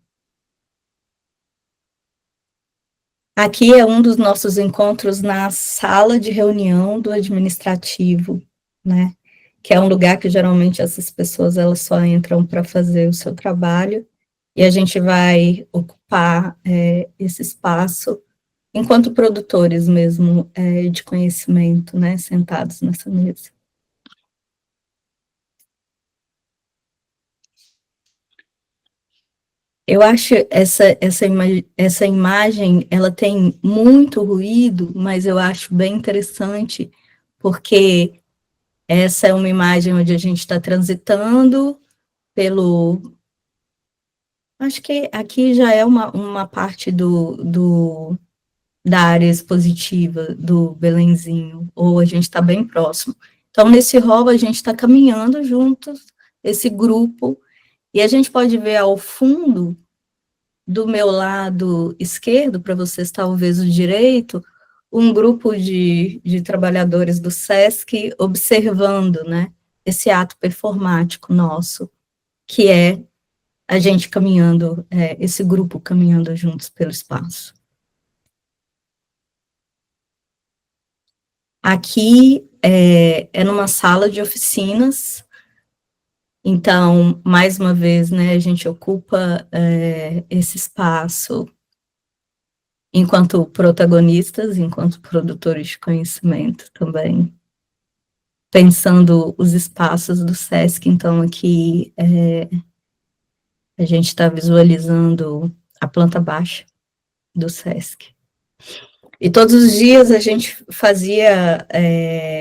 Aqui é um dos nossos encontros na sala de reunião do administrativo, né? Que é um lugar que geralmente essas pessoas elas só entram para fazer o seu trabalho, e a gente vai ocupar esse espaço enquanto produtores mesmo de conhecimento, né? Sentados nessa mesa. Eu acho essa imagem, ela tem muito ruído, mas eu acho bem interessante, porque essa é uma imagem onde a gente está transitando acho que aqui já é uma parte da área expositiva do Belenzinho, ou a gente está bem próximo. Então, nesse hall, a gente está caminhando juntos, esse grupo, e a gente pode ver ao fundo, do meu lado esquerdo, para vocês talvez o direito, um grupo de trabalhadores do SESC observando, né, esse ato performático nosso, que é a gente caminhando, esse grupo caminhando juntos pelo espaço. Aqui é numa sala de oficinas. Então, mais uma vez, né, a gente ocupa esse espaço enquanto protagonistas, enquanto produtores de conhecimento também, pensando os espaços do SESC. Então, aqui a gente está visualizando a planta baixa do SESC. E todos os dias a gente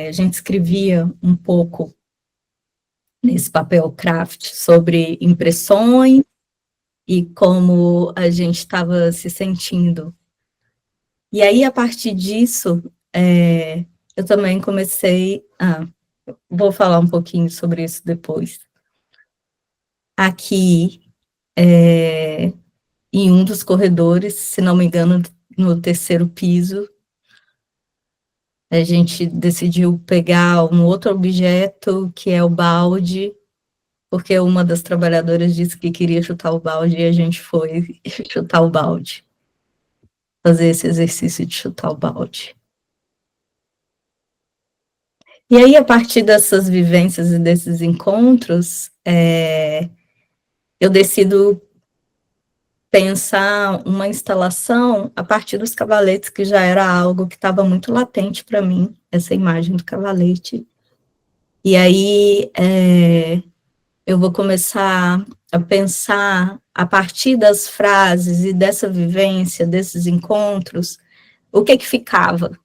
a gente escrevia um pouco nesse papel craft sobre impressões e como a gente estava se sentindo. E aí, a partir disso, eu também comecei vou falar um pouquinho sobre isso depois. Aqui, em um dos corredores, se não me engano, no terceiro piso, a gente decidiu pegar um outro objeto, que é o balde, porque uma das trabalhadoras disse que queria chutar o balde, e a gente foi chutar o balde, fazer esse exercício de chutar o balde. E aí, a partir dessas vivências e desses encontros, eu decido pensar uma instalação a partir dos cavaletes, que já era algo que estava muito latente para mim, essa imagem do cavalete. E aí, eu vou começar a pensar, a partir das frases e dessa vivência, desses encontros, o que ficava,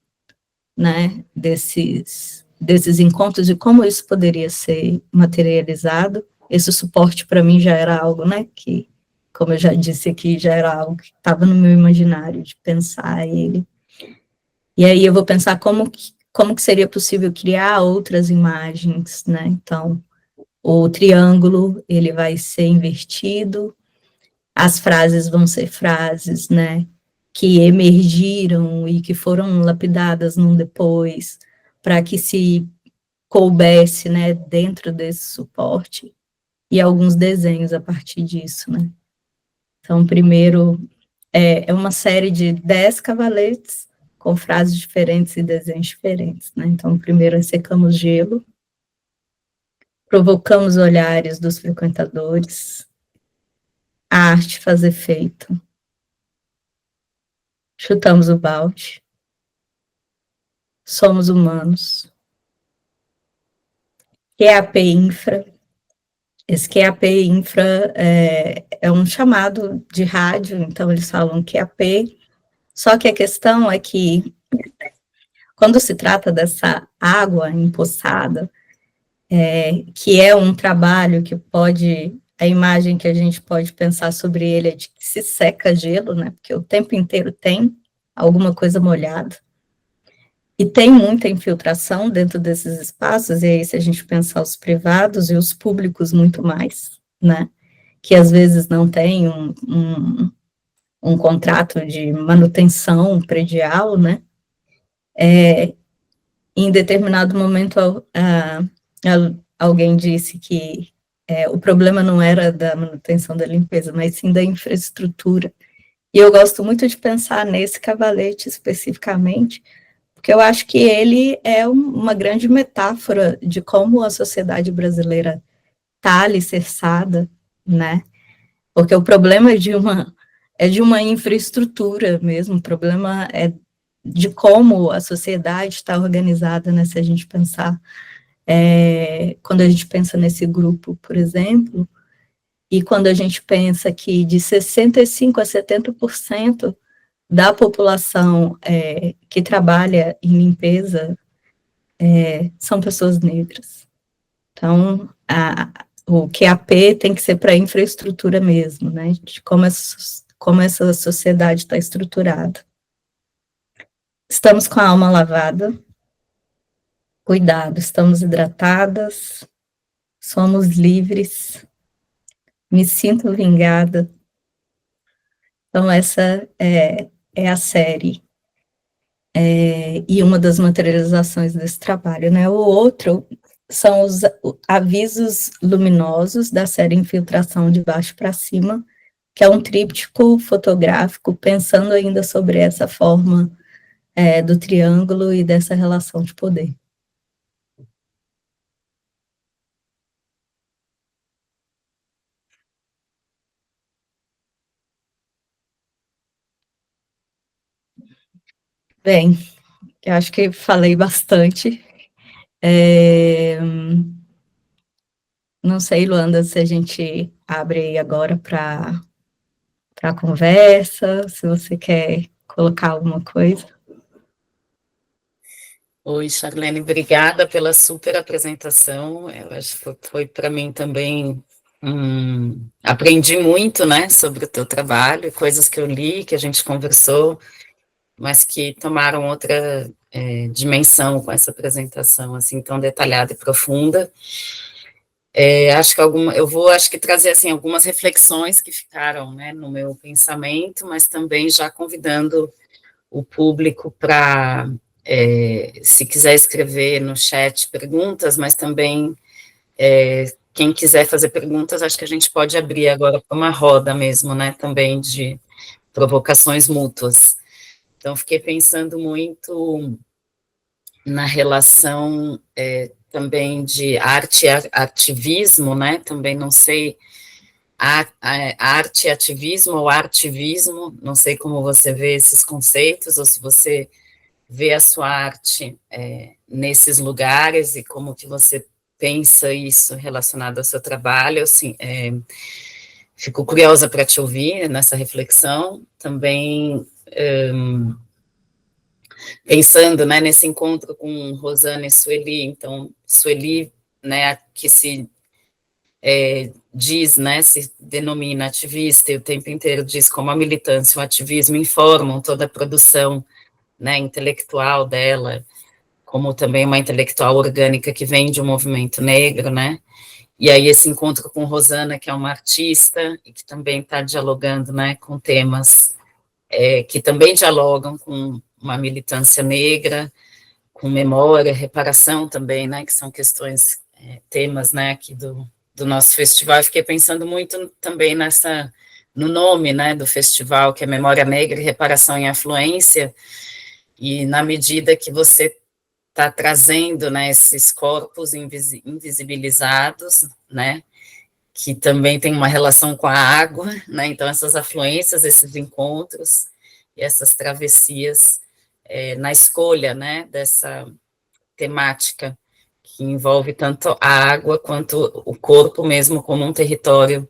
né, desses encontros e como isso poderia ser materializado. Esse suporte para mim já era algo, né, que, como eu já disse aqui, já era algo que estava no meu imaginário de pensar ele. E aí eu vou pensar como que seria possível criar outras imagens, né? Então, o triângulo, ele vai ser invertido, as frases vão ser frases, né, que emergiram e que foram lapidadas num depois, para que se coubesse, né, dentro desse suporte, e alguns desenhos a partir disso, né. Então, primeiro, é uma série de 10 cavaletes, com frases diferentes e desenhos diferentes, né. Então, primeiro, secamos gelo, provocamos olhares dos frequentadores, a arte faz efeito, chutamos o balde, somos humanos, QAP Infra, esse QAP Infra é um chamado de rádio, então eles falam QAP, só que a questão é que, quando se trata dessa água empoçada, que é um trabalho que pode, a imagem que a gente pode pensar sobre ele é de que se seca gelo, né, porque o tempo inteiro tem alguma coisa molhada, e tem muita infiltração dentro desses espaços, e aí se a gente pensar os privados e os públicos muito mais, né, que às vezes não tem um contrato de manutenção predial, né, em determinado momento alguém disse que o problema não era da manutenção da limpeza, mas sim da infraestrutura, e eu gosto muito de pensar nesse cavalete especificamente, porque eu acho que ele é uma grande metáfora de como a sociedade brasileira está alicerçada, né? Porque o problema é de uma infraestrutura mesmo, o problema é de como a sociedade está organizada, né? Se a gente pensar, quando a gente pensa nesse grupo, por exemplo, e quando a gente pensa que de 65% a 70% da população que trabalha em limpeza são pessoas negras. Então, o QAP tem que ser para a infraestrutura mesmo, né, de como essa sociedade está estruturada. Estamos com a alma lavada, cuidado, estamos hidratadas, somos livres, me sinto vingada. Então, essa é a série. E uma das materializações desse trabalho, né? O outro são os avisos luminosos da série Infiltração de Baixo para Cima, que é um tríptico fotográfico pensando ainda sobre essa forma do triângulo e dessa relação de poder. Bem, eu acho que falei bastante. Não sei, Luanda, se a gente abre aí agora para a conversa, se você quer colocar alguma coisa. Oi, Charlene, obrigada pela super apresentação. Eu acho que foi para mim também. Aprendi muito, né, sobre o teu trabalho, coisas que eu li, que a gente conversou, mas que tomaram outra dimensão com essa apresentação assim tão detalhada e profunda. Acho que acho que trazer assim algumas reflexões que ficaram, né, no meu pensamento, mas também já convidando o público para se quiser escrever no chat perguntas, mas também quem quiser fazer perguntas, acho que a gente pode abrir agora para uma roda mesmo, né, também de provocações mútuas. Então, fiquei pensando muito na relação também de arte e ativismo, né, também não sei, arte e ativismo ou artivismo, não sei como você vê esses conceitos, ou se você vê a sua arte nesses lugares e como que você pensa isso relacionado ao seu trabalho. Assim, fico curiosa para te ouvir nessa reflexão, também pensando, né, nesse encontro com Rosana e Sueli. Então, Sueli, né, que se diz, né, se denomina ativista e o tempo inteiro diz como a militância e o ativismo informam toda a produção, né, intelectual dela, como também uma intelectual orgânica que vem de um movimento negro, né? E aí esse encontro com Rosana, que é uma artista e que também está dialogando, né, com temas que também dialogam com uma militância negra, com memória, reparação também, né, que são questões, temas, né, aqui do nosso festival. Eu fiquei pensando muito também no nome, né, do festival, que é Memória Negra, Reparação e Afluência, e na medida que você está trazendo, né, esses corpos invisibilizados, né, que também tem uma relação com a água, né, então essas afluências, esses encontros e essas travessias na escolha, né, dessa temática que envolve tanto a água quanto o corpo mesmo como um território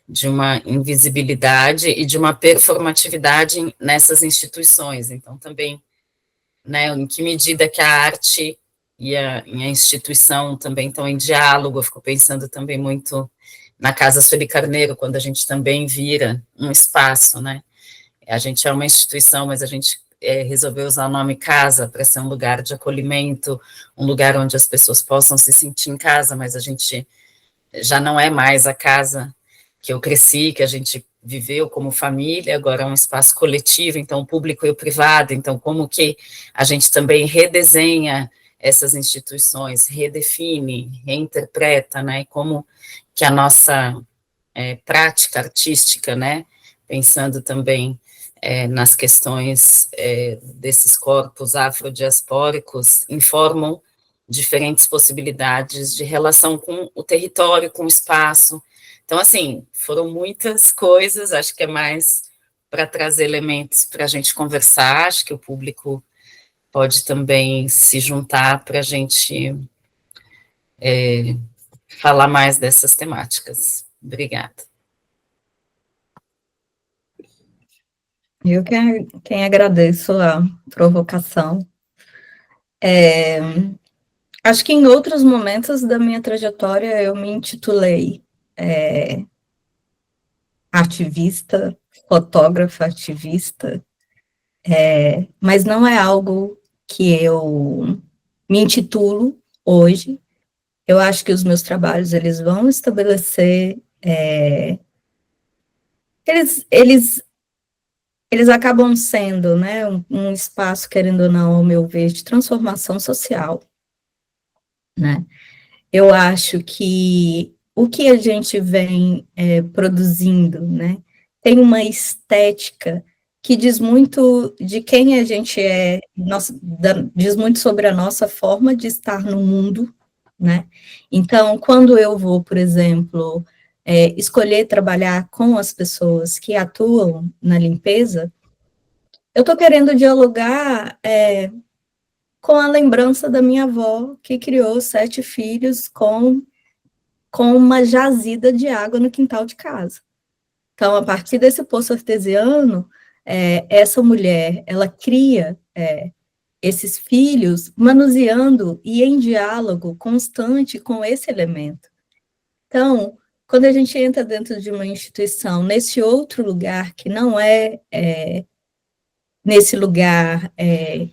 de uma invisibilidade e de uma performatividade nessas instituições. Então, também, né, em que medida que a arte e a instituição também estão em diálogo, eu fico pensando também muito na Casa Sueli Carneiro, quando a gente também vira um espaço, né, a gente é uma instituição, mas a gente resolveu usar o nome casa para ser um lugar de acolhimento, um lugar onde as pessoas possam se sentir em casa, mas a gente já não é mais a casa que eu cresci, que a gente viveu como família, agora é um espaço coletivo, então o público e o privado, então como que a gente também redesenha essas instituições, redefine, reinterpreta, né, como que a nossa prática artística, né, pensando também nas questões desses corpos afrodiaspóricos, informam diferentes possibilidades de relação com o território, com o espaço. Então, assim, foram muitas coisas, acho que é mais para trazer elementos para a gente conversar, acho que o público pode também se juntar para a gente falar mais dessas temáticas. Obrigada. Eu quem agradeço a provocação. Acho que em outros momentos da minha trajetória eu me intitulei ativista, fotógrafa ativista, mas não é algo que eu me intitulo hoje. Eu acho que os meus trabalhos, eles vão estabelecer, eles acabam sendo, né, um espaço, querendo ou não, ao meu ver, de transformação social, né. Eu acho que o que a gente vem produzindo, né, tem uma estética que diz muito de quem a gente é, diz muito sobre a nossa forma de estar no mundo, né? Então, quando eu vou, por exemplo, escolher trabalhar com as pessoas que atuam na limpeza, eu estou querendo dialogar com a lembrança da minha avó, que criou 7 filhos com uma jazida de água no quintal de casa. Então, a partir desse poço artesiano, essa mulher, ela cria esses filhos manuseando e em diálogo constante com esse elemento. Então, quando a gente entra dentro de uma instituição, nesse outro lugar, que não nesse lugar,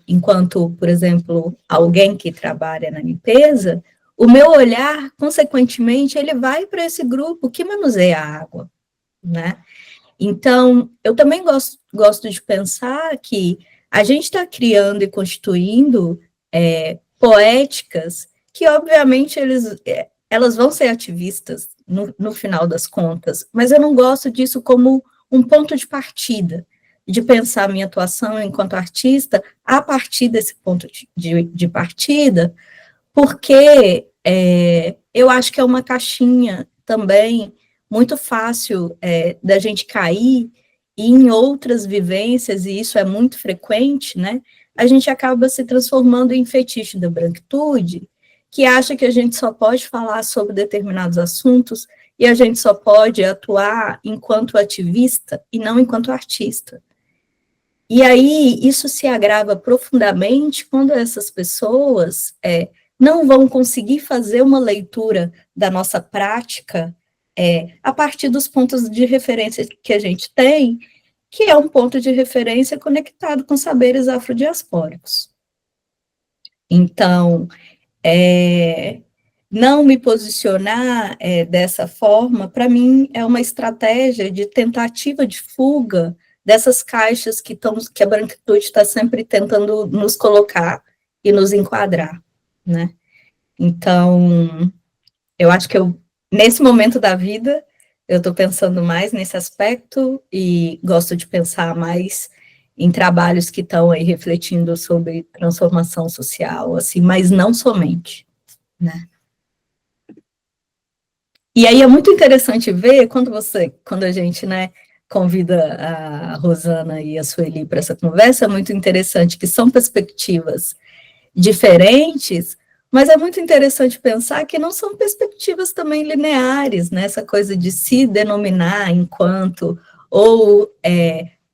enquanto, por exemplo, alguém que trabalha na limpeza, o meu olhar, consequentemente, ele vai para esse grupo que manuseia a água, né? Então, eu também gosto de pensar que a gente está criando e constituindo poéticas que, obviamente, elas vão ser ativistas no final das contas, mas eu não gosto disso como um ponto de partida, de pensar a minha atuação enquanto artista a partir desse ponto de partida, porque eu acho que é uma caixinha também muito fácil da gente cair, e em outras vivências, e isso é muito frequente, né, a gente acaba se transformando em fetiche da branquitude, que acha que a gente só pode falar sobre determinados assuntos, e a gente só pode atuar enquanto ativista e não enquanto artista. E aí, isso se agrava profundamente quando essas pessoas não vão conseguir fazer uma leitura da nossa prática a partir dos pontos de referência que a gente tem, que é um ponto de referência conectado com saberes afrodiaspóricos. Então, não me posicionar dessa forma, para mim, é uma estratégia de tentativa de fuga dessas caixas que a branquitude está sempre tentando nos colocar e nos enquadrar, né? Então, eu acho que nesse momento da vida, eu estou pensando mais nesse aspecto e gosto de pensar mais em trabalhos que estão aí refletindo sobre transformação social, assim, mas não somente, né? E aí é muito interessante ver quando a gente, né, convida a Rosana e a Sueli para essa conversa, é muito interessante que são perspectivas diferentes, mas é muito interessante pensar que não são perspectivas também lineares, né? Essa coisa de se denominar enquanto, ou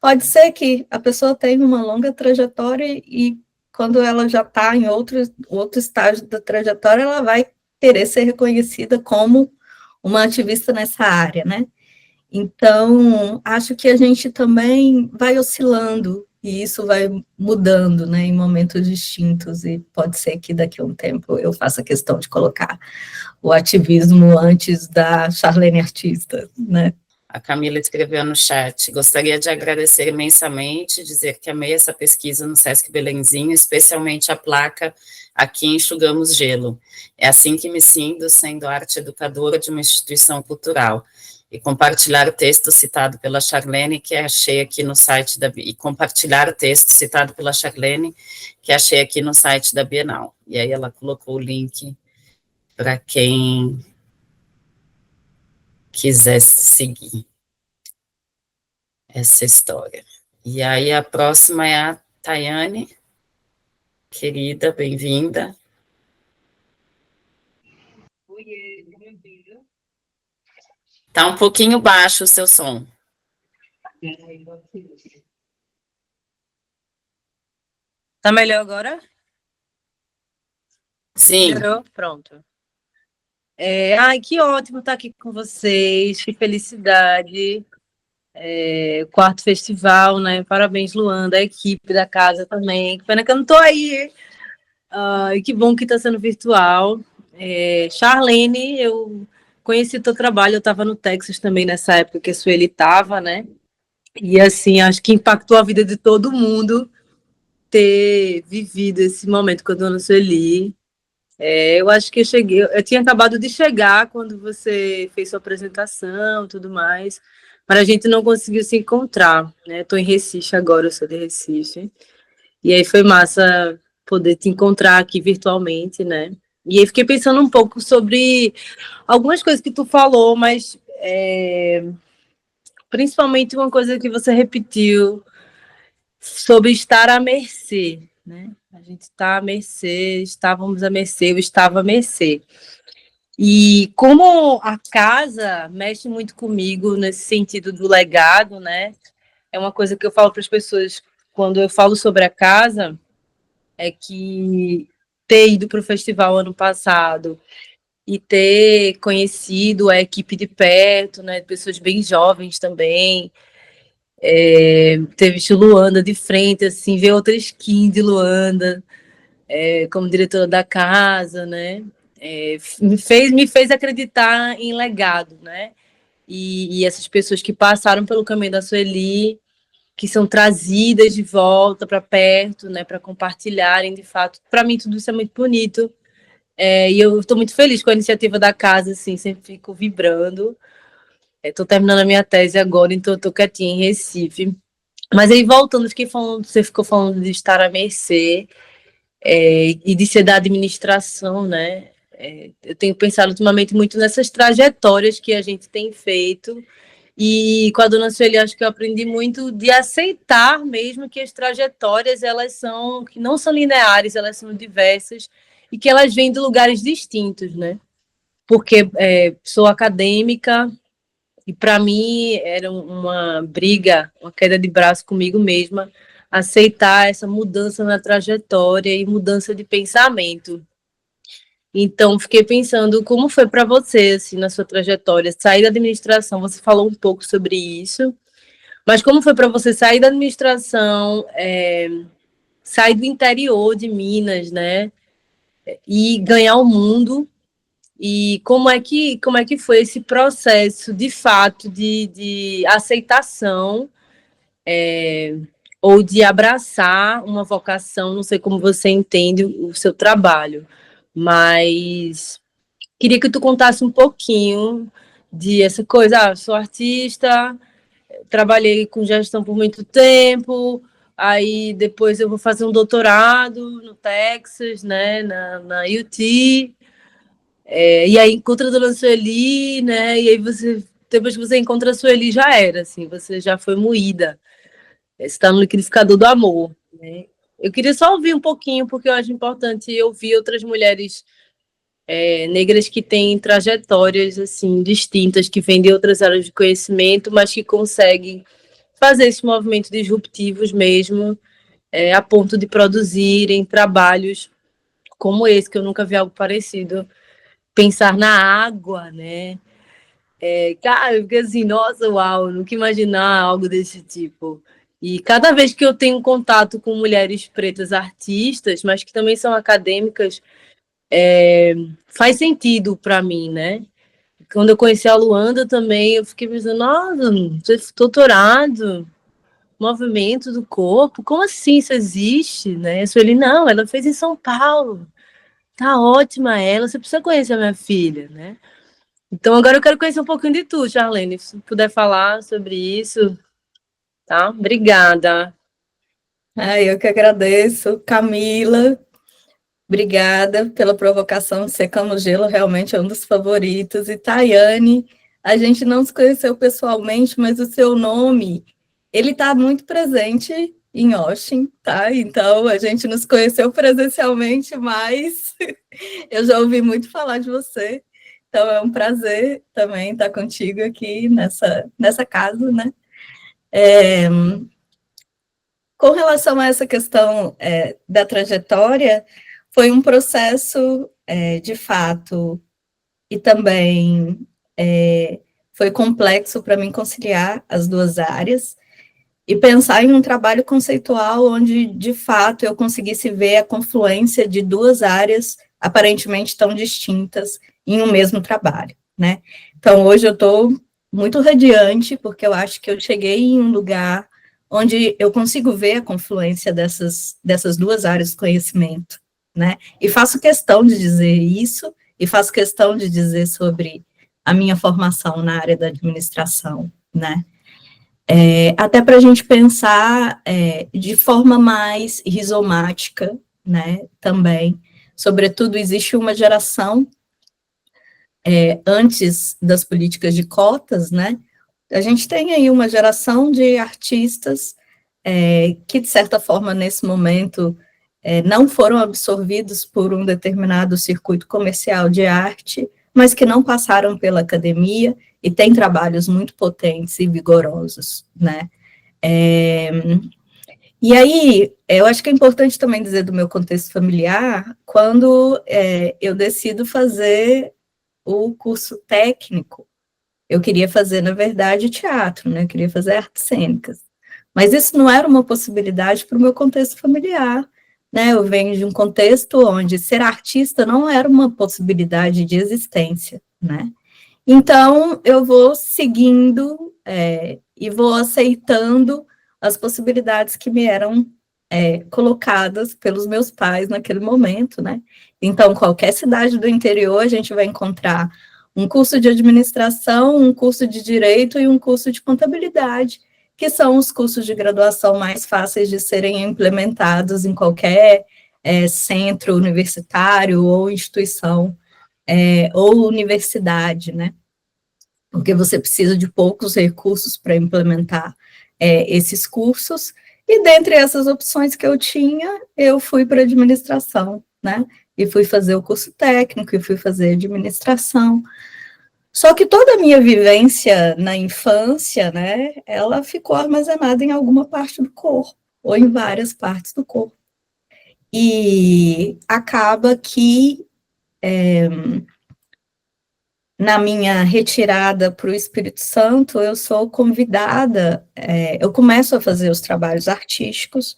pode ser que a pessoa tenha uma longa trajetória e quando ela já está em outro estágio da trajetória, ela vai querer ser reconhecida como uma ativista nessa área, né? Então, acho que a gente também vai oscilando e isso vai mudando, né, em momentos distintos, e pode ser que daqui a um tempo eu faça questão de colocar o ativismo antes da Charlene artista, né? A Camila escreveu no chat: gostaria de agradecer imensamente, dizer que amei essa pesquisa no Sesc Belenzinho, especialmente a placa Aqui Enxugamos Gelo. É assim que me sinto, sendo arte educadora de uma instituição cultural. E compartilhar o texto citado pela Charlene, que achei aqui no site e compartilhar o texto citado pela Charlene, que achei aqui no site da Bienal. E aí ela colocou o link para quem quisesse seguir essa história. E aí a próxima é a Tayane, querida, bem-vinda. Tá um pouquinho baixo o seu som. Tá melhor agora? Sim. Melhorou? Pronto. Ai, que ótimo estar aqui com vocês, que felicidade. Quarto festival, né? Parabéns, Luanda, a equipe da casa também. Que pena que eu não estou aí. E que bom que está sendo virtual. Charlene, eu conheci o teu trabalho, eu estava no Texas também nessa época que a Sueli estava, né? E assim, acho que impactou a vida de todo mundo ter vivido esse momento com a dona Sueli. Eu acho que eu tinha acabado de chegar quando você fez sua apresentação e tudo mais, mas a gente não conseguiu se encontrar, né? Estou em Recife agora, eu sou de Recife, e aí foi massa poder te encontrar aqui virtualmente, né? E aí fiquei pensando um pouco sobre algumas coisas que tu falou, mas principalmente uma coisa que você repetiu sobre estar à mercê, né? A gente está à mercê, estávamos à mercê, eu estava à mercê. E como a casa mexe muito comigo nesse sentido do legado, né? É uma coisa que eu falo para as pessoas quando eu falo sobre a casa, é que ter ido para o festival ano passado e ter conhecido a equipe de perto, né? Pessoas bem jovens também, ter visto Luanda de frente, assim, ver outra skin de Luanda, como diretora da casa, né? Me fez acreditar em legado, né? E essas pessoas que passaram pelo caminho da Sueli, que são trazidas de volta para perto, né? Para compartilharem, de fato. Para mim, tudo isso é muito bonito. E eu estou muito feliz com a iniciativa da casa, assim, sempre fico vibrando. Estou terminando a minha tese agora, então estou quietinha em Recife. Mas aí, voltando, você ficou falando de estar à mercê. E de ser da administração, né? Eu tenho pensado ultimamente muito nessas trajetórias que a gente tem feito, e com a dona Sueli acho que eu aprendi muito de aceitar mesmo que as trajetórias que não são lineares, elas são diversas e que elas vêm de lugares distintos, né? Porque sou acadêmica e para mim era uma briga, uma queda de braço comigo mesma, aceitar essa mudança na trajetória e mudança de pensamento. Então, fiquei pensando como foi para você, assim, na sua trajetória, sair da administração, você falou um pouco sobre isso, mas como foi para você sair da administração, sair do interior de Minas, né? e ganhar o mundo. E como é que foi esse processo, de fato, de aceitação, ou de abraçar uma vocação? Não sei como você entende o seu trabalho, mas queria que tu contasse um pouquinho de essa coisa. Sou artista, trabalhei com gestão por muito tempo, aí depois eu vou fazer um doutorado no Texas, né, na UT, e aí encontra a dona Sueli, né, e aí depois que você encontra a Sueli, já era, assim, você já foi moída, você está no liquidificador do amor, né. Eu queria só ouvir um pouquinho, porque eu acho importante ouvir outras mulheres negras que têm trajetórias assim distintas, que vêm de outras áreas de conhecimento, mas que conseguem fazer esses movimentos disruptivos mesmo, a ponto de produzirem trabalhos como esse, que eu nunca vi algo parecido. Pensar na água, né? Cara, eu fiquei assim, nossa, uau, nunca imaginar algo desse tipo. E cada vez que eu tenho contato com mulheres pretas artistas, mas que também são acadêmicas, faz sentido para mim, né? Quando eu conheci a Luanda também, eu fiquei pensando, nossa, você fez doutorado, movimento do corpo, como assim isso existe, né? Eu falei, não, ela fez em São Paulo, tá ótima ela, você precisa conhecer a minha filha, né? Então agora eu quero conhecer um pouquinho de tu, Charlene, se puder falar sobre isso, tá? Obrigada. Eu que agradeço, Camila. Obrigada pela provocação de Secando Gelo, realmente é um dos favoritos. E Tayane, a gente não se conheceu pessoalmente, mas o seu nome, ele está muito presente em Austin, tá? Então, a gente nos conheceu presencialmente, mas eu já ouvi muito falar de você. Então, é um prazer também estar contigo aqui nessa casa, né? Com relação a essa questão da trajetória, foi um processo, de fato, e também foi complexo para mim conciliar as duas áreas e pensar em um trabalho conceitual onde, de fato, eu conseguisse ver a confluência de duas áreas aparentemente tão distintas em um mesmo trabalho, né? Então, hoje eu estou muito radiante, porque eu acho que eu cheguei em um lugar onde eu consigo ver a confluência dessas duas áreas de conhecimento, né? E faço questão de dizer isso, e faço questão de dizer sobre a minha formação na área da administração, né? Até para a gente pensar de forma mais rizomática, né, também. Sobretudo, existe uma geração, antes das políticas de cotas, né, a gente tem aí uma geração de artistas que, de certa forma, nesse momento, não foram absorvidos por um determinado circuito comercial de arte, mas que não passaram pela academia e têm trabalhos muito potentes e vigorosos, né? E aí, eu acho que é importante também dizer do meu contexto familiar, quando eu decido fazer o curso técnico, eu queria fazer, na verdade, teatro, né? Eu queria fazer artes cênicas. Mas isso não era uma possibilidade para o meu contexto familiar, né? Eu venho de um contexto onde ser artista não era uma possibilidade de existência, né? Então, eu vou seguindo e vou aceitando as possibilidades que me eram colocadas pelos meus pais naquele momento, né? Então, qualquer cidade do interior, a gente vai encontrar um curso de administração, um curso de direito e um curso de contabilidade, que são os cursos de graduação mais fáceis de serem implementados em qualquer centro universitário ou instituição ou universidade, né? Porque você precisa de poucos recursos para implementar esses cursos, e dentre essas opções que eu tinha, eu fui para administração, né? E fui fazer o curso técnico, e fui fazer administração. Só que toda a minha vivência na infância, né, ela ficou armazenada em alguma parte do corpo, ou em várias partes do corpo. E acaba que na minha retirada para o Espírito Santo, eu sou convidada, eu começo a fazer os trabalhos artísticos,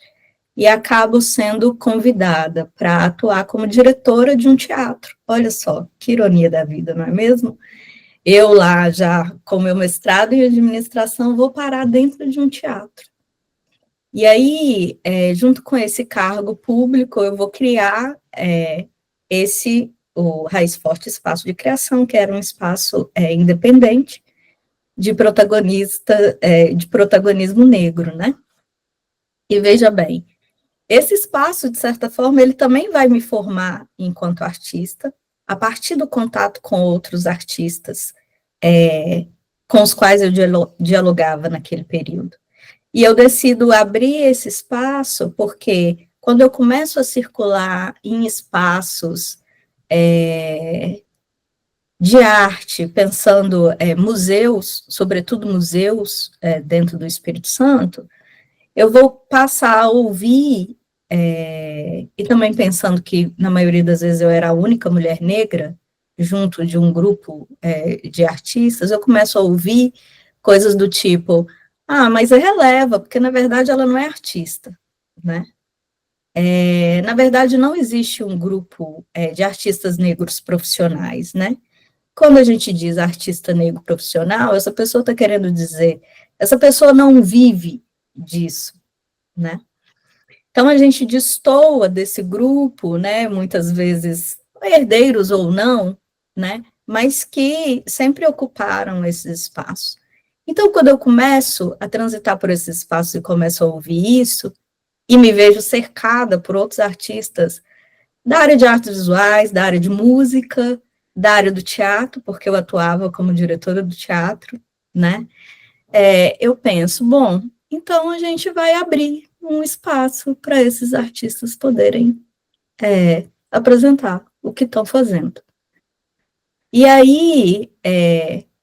e acabo sendo convidada para atuar como diretora de um teatro. Olha só, que ironia da vida, não é mesmo? Eu lá, já com meu mestrado em administração, vou parar dentro de um teatro. E aí, junto com esse cargo público, eu vou criar o Raiz Forte Espaço de Criação, que era um espaço independente de protagonismo negro, né? E veja bem, esse espaço, de certa forma, ele também vai me formar enquanto artista, a partir do contato com outros artistas, com os quais eu dialogava naquele período. E eu decido abrir esse espaço porque, quando eu começo a circular em espaços de arte, pensando museus, sobretudo museus dentro do Espírito Santo, eu vou passar a ouvir, e também pensando que, na maioria das vezes, eu era a única mulher negra, junto de um grupo de artistas, eu começo a ouvir coisas do tipo, mas releva, porque, na verdade, ela não é artista, né? Na verdade, não existe um grupo de artistas negros profissionais, né? Quando a gente diz artista negro profissional, essa pessoa está querendo dizer, essa pessoa não vive disso, né? Então, a gente destoa desse grupo, né, muitas vezes, herdeiros ou não, né, mas que sempre ocuparam esses espaços. Então, quando eu começo a transitar por esses espaços e começo a ouvir isso, e me vejo cercada por outros artistas da área de artes visuais, da área de música, da área do teatro, porque eu atuava como diretora do teatro, né, eu penso, bom, então a gente vai abrir um espaço para esses artistas poderem apresentar o que estão fazendo. E aí,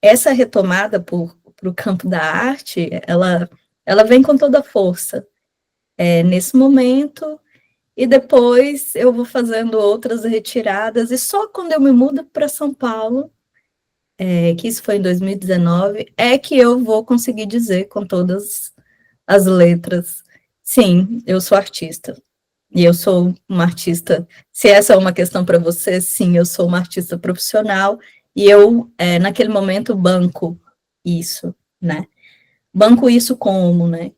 essa retomada para o campo da arte, ela vem com toda a força nesse momento, e depois eu vou fazendo outras retiradas, e só quando eu me mudo para São Paulo, que isso foi em 2019, é que eu vou conseguir dizer com todas as letras, sim, eu sou artista. E eu sou uma artista, se essa é uma questão para você, sim, eu sou uma artista profissional, e eu, naquele momento, banco isso, né? Banco isso como, né?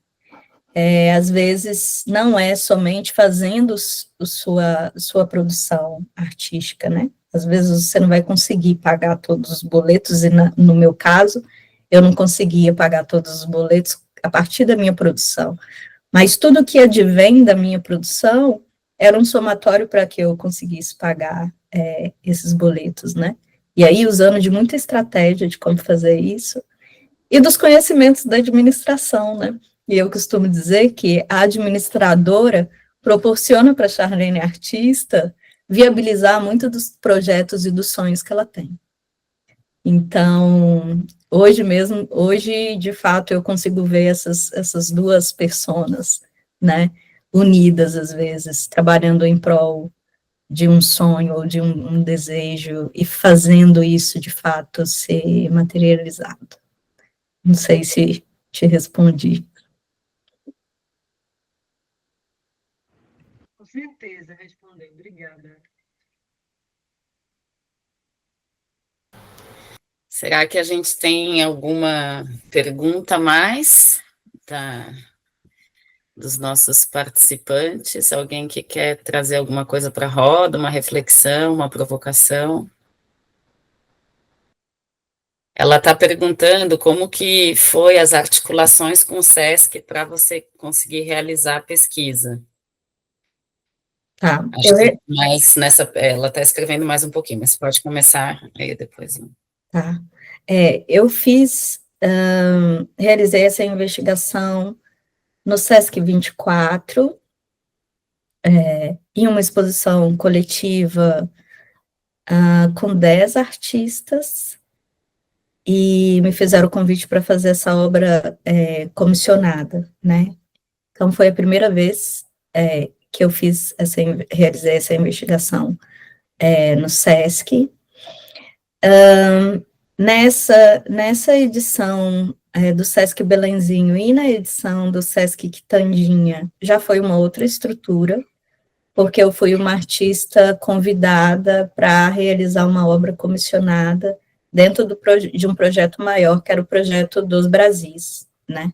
Às vezes, não é somente fazendo sua produção artística, né? Às vezes, você não vai conseguir pagar todos os boletos, e no meu caso, eu não conseguia pagar todos os boletos a partir da minha produção. Mas tudo que advém da minha produção era um somatório para que eu conseguisse pagar esses boletos, né? E aí, usando de muita estratégia de como fazer isso, e dos conhecimentos da administração, né? E eu costumo dizer que a administradora proporciona para a Charlene artista viabilizar muito dos projetos e dos sonhos que ela tem. Então, hoje, de fato, eu consigo ver essas duas personas, né, unidas, às vezes, trabalhando em prol de um sonho ou de um desejo, e fazendo isso, de fato, ser materializado. Não sei se te respondi. Com certeza, respondeu. Obrigada. Será que a gente tem alguma pergunta a mais dos nossos participantes? Alguém que quer trazer alguma coisa para a roda, uma reflexão, uma provocação? Ela está perguntando como que foi as articulações com o SESC para você conseguir realizar a pesquisa. Tá. Acho que mais ela está escrevendo mais um pouquinho, mas pode começar aí depois. Tá. Eu realizei essa investigação no SESC 24, em uma exposição coletiva com 10 artistas, e me fizeram o convite para fazer essa obra comissionada, né? Então, foi a primeira vez que eu realizei essa investigação no SESC. Nessa edição do Sesc Belenzinho e na edição do Sesc Quitandinha já foi uma outra estrutura, porque eu fui uma artista convidada para realizar uma obra comissionada dentro de um projeto maior, que era o projeto dos Brasis, né?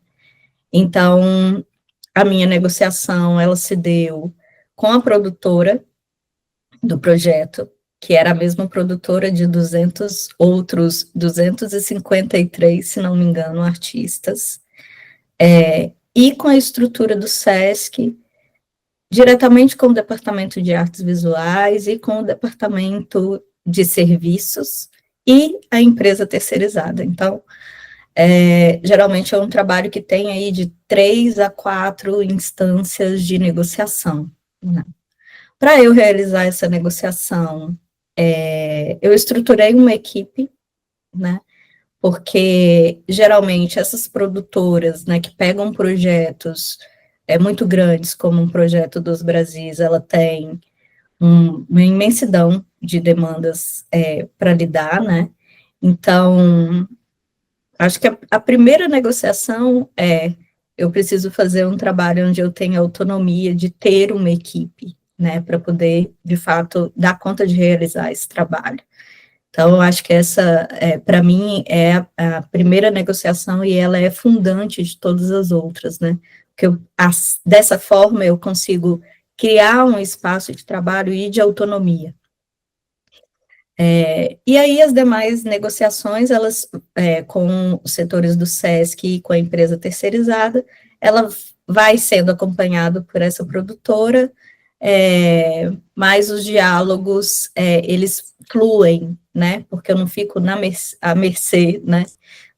Então, a minha negociação, ela se deu com a produtora do projeto, que era a mesma produtora de 253, se não me engano, artistas, e com a estrutura do SESC, diretamente com o Departamento de Artes Visuais e com o Departamento de Serviços e a empresa terceirizada. Então, geralmente é um trabalho que tem aí de 3 a 4 instâncias de negociação, né? Para eu realizar essa negociação, eu estruturei uma equipe, né? Porque geralmente essas produtoras, né, que pegam projetos muito grandes, como um projeto dos Brasis, ela tem uma imensidão de demandas para lidar, né? Então, acho que a primeira negociação eu preciso fazer um trabalho onde eu tenha autonomia de ter uma equipe, né, para poder, de fato, dar conta de realizar esse trabalho. Então, eu acho que essa, para mim, é a primeira negociação e ela é fundante de todas as outras, né? Porque dessa forma eu consigo criar um espaço de trabalho e de autonomia. E aí as demais negociações, elas, com os setores do SESC e com a empresa terceirizada, ela vai sendo acompanhada por essa produtora, mas os diálogos, eles fluem, né, porque eu não fico à mercê, né,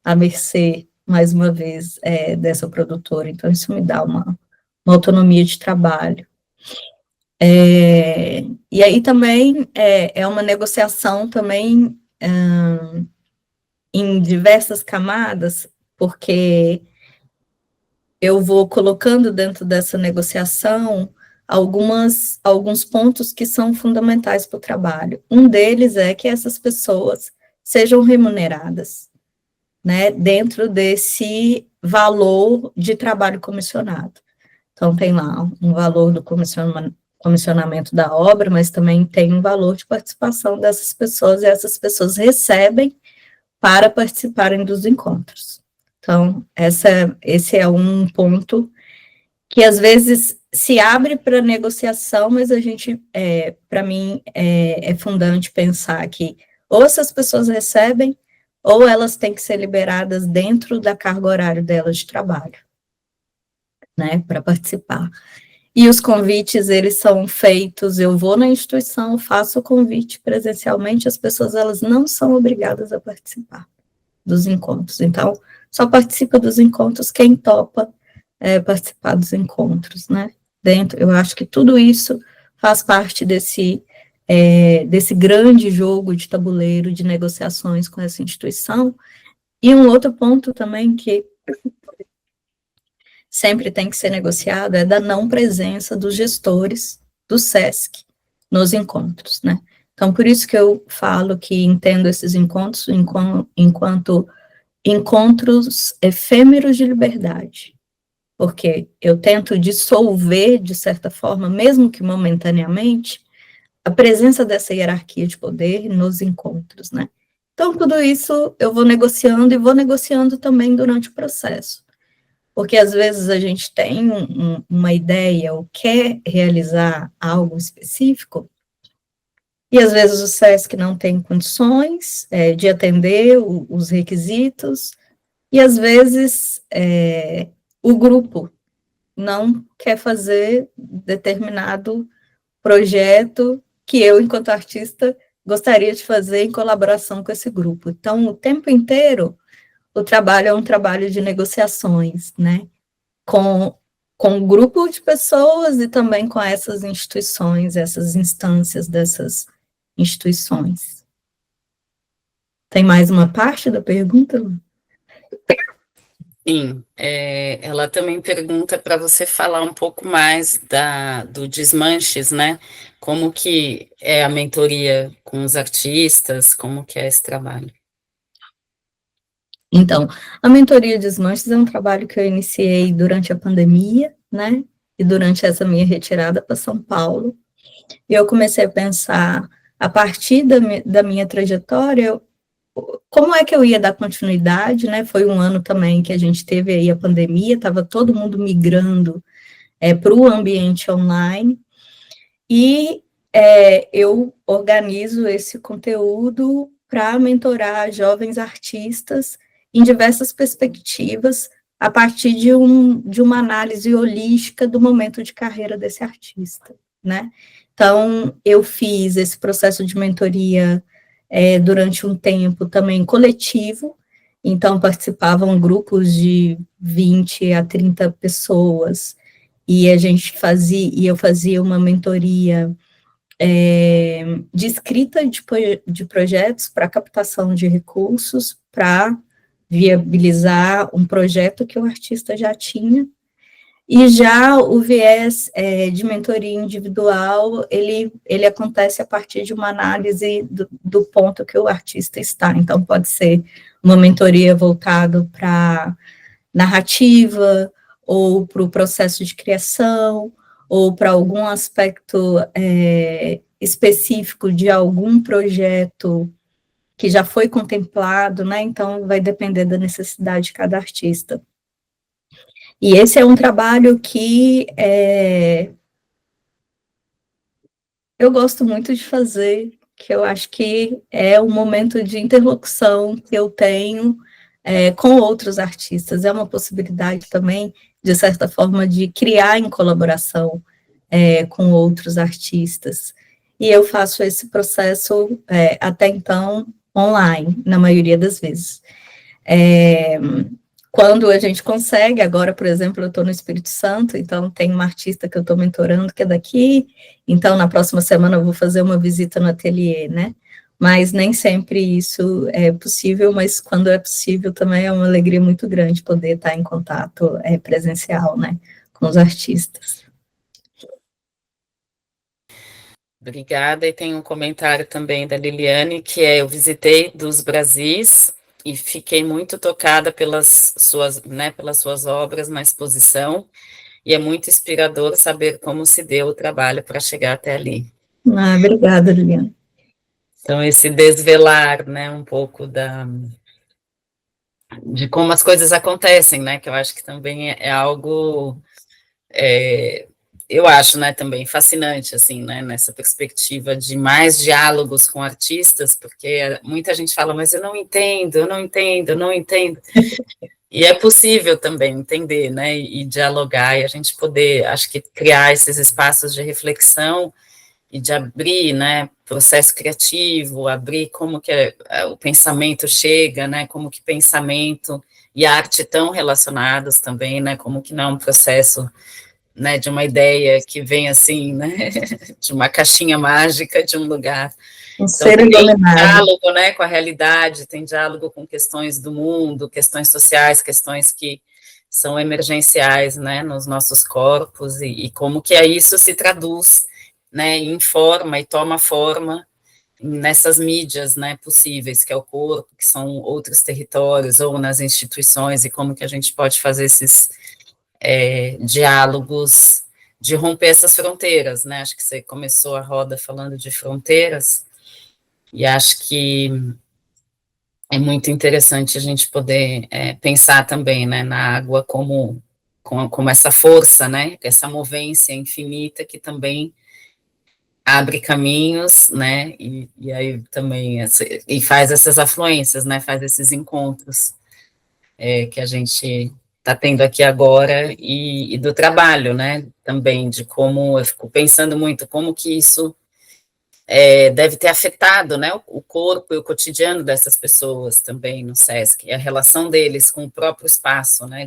à mercê, mais uma vez, dessa produtora, então isso me dá uma autonomia de trabalho. E aí também é uma negociação também em diversas camadas, porque eu vou colocando dentro dessa negociação alguns pontos que são fundamentais para o trabalho. Um deles é que essas pessoas sejam remuneradas, né, dentro desse valor de trabalho comissionado. Então, tem lá um valor do comissionamento da obra, mas também tem um valor de participação dessas pessoas, e essas pessoas recebem para participarem dos encontros. Então, esse é um ponto que às vezes se abre para negociação, mas a gente, para mim, é fundante pensar que ou essas pessoas recebem, ou elas têm que ser liberadas dentro da carga horária delas de trabalho, né, para participar. E os convites, eles são feitos, eu vou na instituição, faço o convite presencialmente, as pessoas, elas não são obrigadas a participar dos encontros. Então, só participa dos encontros quem topa participar dos encontros, né? Eu acho que tudo isso faz parte desse grande jogo de tabuleiro de negociações com essa instituição. E um outro ponto também que sempre tem que ser negociado é da não presença dos gestores do SESC nos encontros, né? Então, por isso que eu falo que entendo esses encontros enquanto encontros efêmeros de liberdade, porque eu tento dissolver, de certa forma, mesmo que momentaneamente, a presença dessa hierarquia de poder nos encontros, né? Então, tudo isso eu vou negociando e vou negociando também durante o processo, porque às vezes a gente tem uma ideia ou quer realizar algo específico, e às vezes o SESC não tem condições de atender os requisitos, e às vezes o grupo não quer fazer determinado projeto que eu, enquanto artista, gostaria de fazer em colaboração com esse grupo. Então, o tempo inteiro, o trabalho é um trabalho de negociações, né? Com um grupo de pessoas e também com essas instituições, essas instâncias dessas instituições. Tem mais uma parte da pergunta? Sim, ela também pergunta para você falar um pouco mais do Desmanches, né? Como que é a mentoria com os artistas, como que é esse trabalho? Então, a mentoria Desmanches é um trabalho que eu iniciei durante a pandemia, né, e durante essa minha retirada para São Paulo, e eu comecei a pensar, a partir da minha trajetória, como é que eu ia dar continuidade, né, foi um ano também que a gente teve aí a pandemia, estava todo mundo migrando para o ambiente online, e eu organizo esse conteúdo para mentorar jovens artistas em diversas perspectivas, a partir de uma análise holística do momento de carreira desse artista, né? Então, eu fiz esse processo de mentoria durante um tempo também coletivo, então participavam grupos de 20 a 30 pessoas, e eu fazia uma mentoria de escrita de projetos para captação de recursos, para viabilizar um projeto que o artista já tinha, e já o viés de mentoria individual, ele acontece a partir de uma análise do ponto que o artista está, então pode ser uma mentoria voltada para narrativa, ou para o processo de criação, ou para algum aspecto específico de algum projeto que já foi contemplado, né? Então, vai depender da necessidade de cada artista. E esse é um trabalho que eu gosto muito de fazer, que eu acho que é um momento de interlocução que eu tenho com outros artistas, é uma possibilidade também, de certa forma, de criar em colaboração com outros artistas. E eu faço esse processo, até então, online, na maioria das vezes. Quando a gente consegue, agora, por exemplo, eu estou no Espírito Santo, então tem uma artista que eu estou mentorando que é daqui, então na próxima semana eu vou fazer uma visita no ateliê, né? Mas nem sempre isso é possível, mas quando é possível também é uma alegria muito grande poder estar em contato presencial, né, com os artistas. Obrigada, e tem um comentário também da Liliane, que eu visitei dos Brasis e fiquei muito tocada pelas suas obras na exposição, e é muito inspirador saber como se deu o trabalho para chegar até ali. Obrigada, Liliane. Então, esse desvelar, né, um pouco de como as coisas acontecem, né, que eu acho que também é algo, eu acho, né, também fascinante, assim, né, nessa perspectiva de mais diálogos com artistas, porque muita gente fala, mas eu não entendo, eu não entendo, eu não entendo, e é possível também entender, né, e dialogar, e a gente poder, acho que criar esses espaços de reflexão, e de abrir, né, processo criativo, abrir como que o pensamento chega, né, como que pensamento e arte estão relacionados também, né, como que não é um processo, né, de uma ideia que vem assim, né, de uma caixinha mágica de um lugar. Então, tem diálogo, né, com a realidade, tem diálogo com questões do mundo, questões sociais, questões que são emergenciais, né, nos nossos corpos, e como que isso se traduz, né, informa e toma forma nessas mídias, né, possíveis, que é o corpo, que são outros territórios, ou nas instituições, e como que a gente pode fazer esses diálogos, de romper essas fronteiras, né, acho que você começou a roda falando de fronteiras, e acho que é muito interessante a gente poder pensar também, né, na água como essa força, né, essa movência infinita que também abre caminhos, né, e aí também, e faz essas afluências, né, faz esses encontros que a gente está tendo aqui agora, e do trabalho, né, também, de como, eu fico pensando muito, como que isso deve ter afetado, né, o corpo e o cotidiano dessas pessoas também no SESC, e a relação deles com o próprio espaço, né,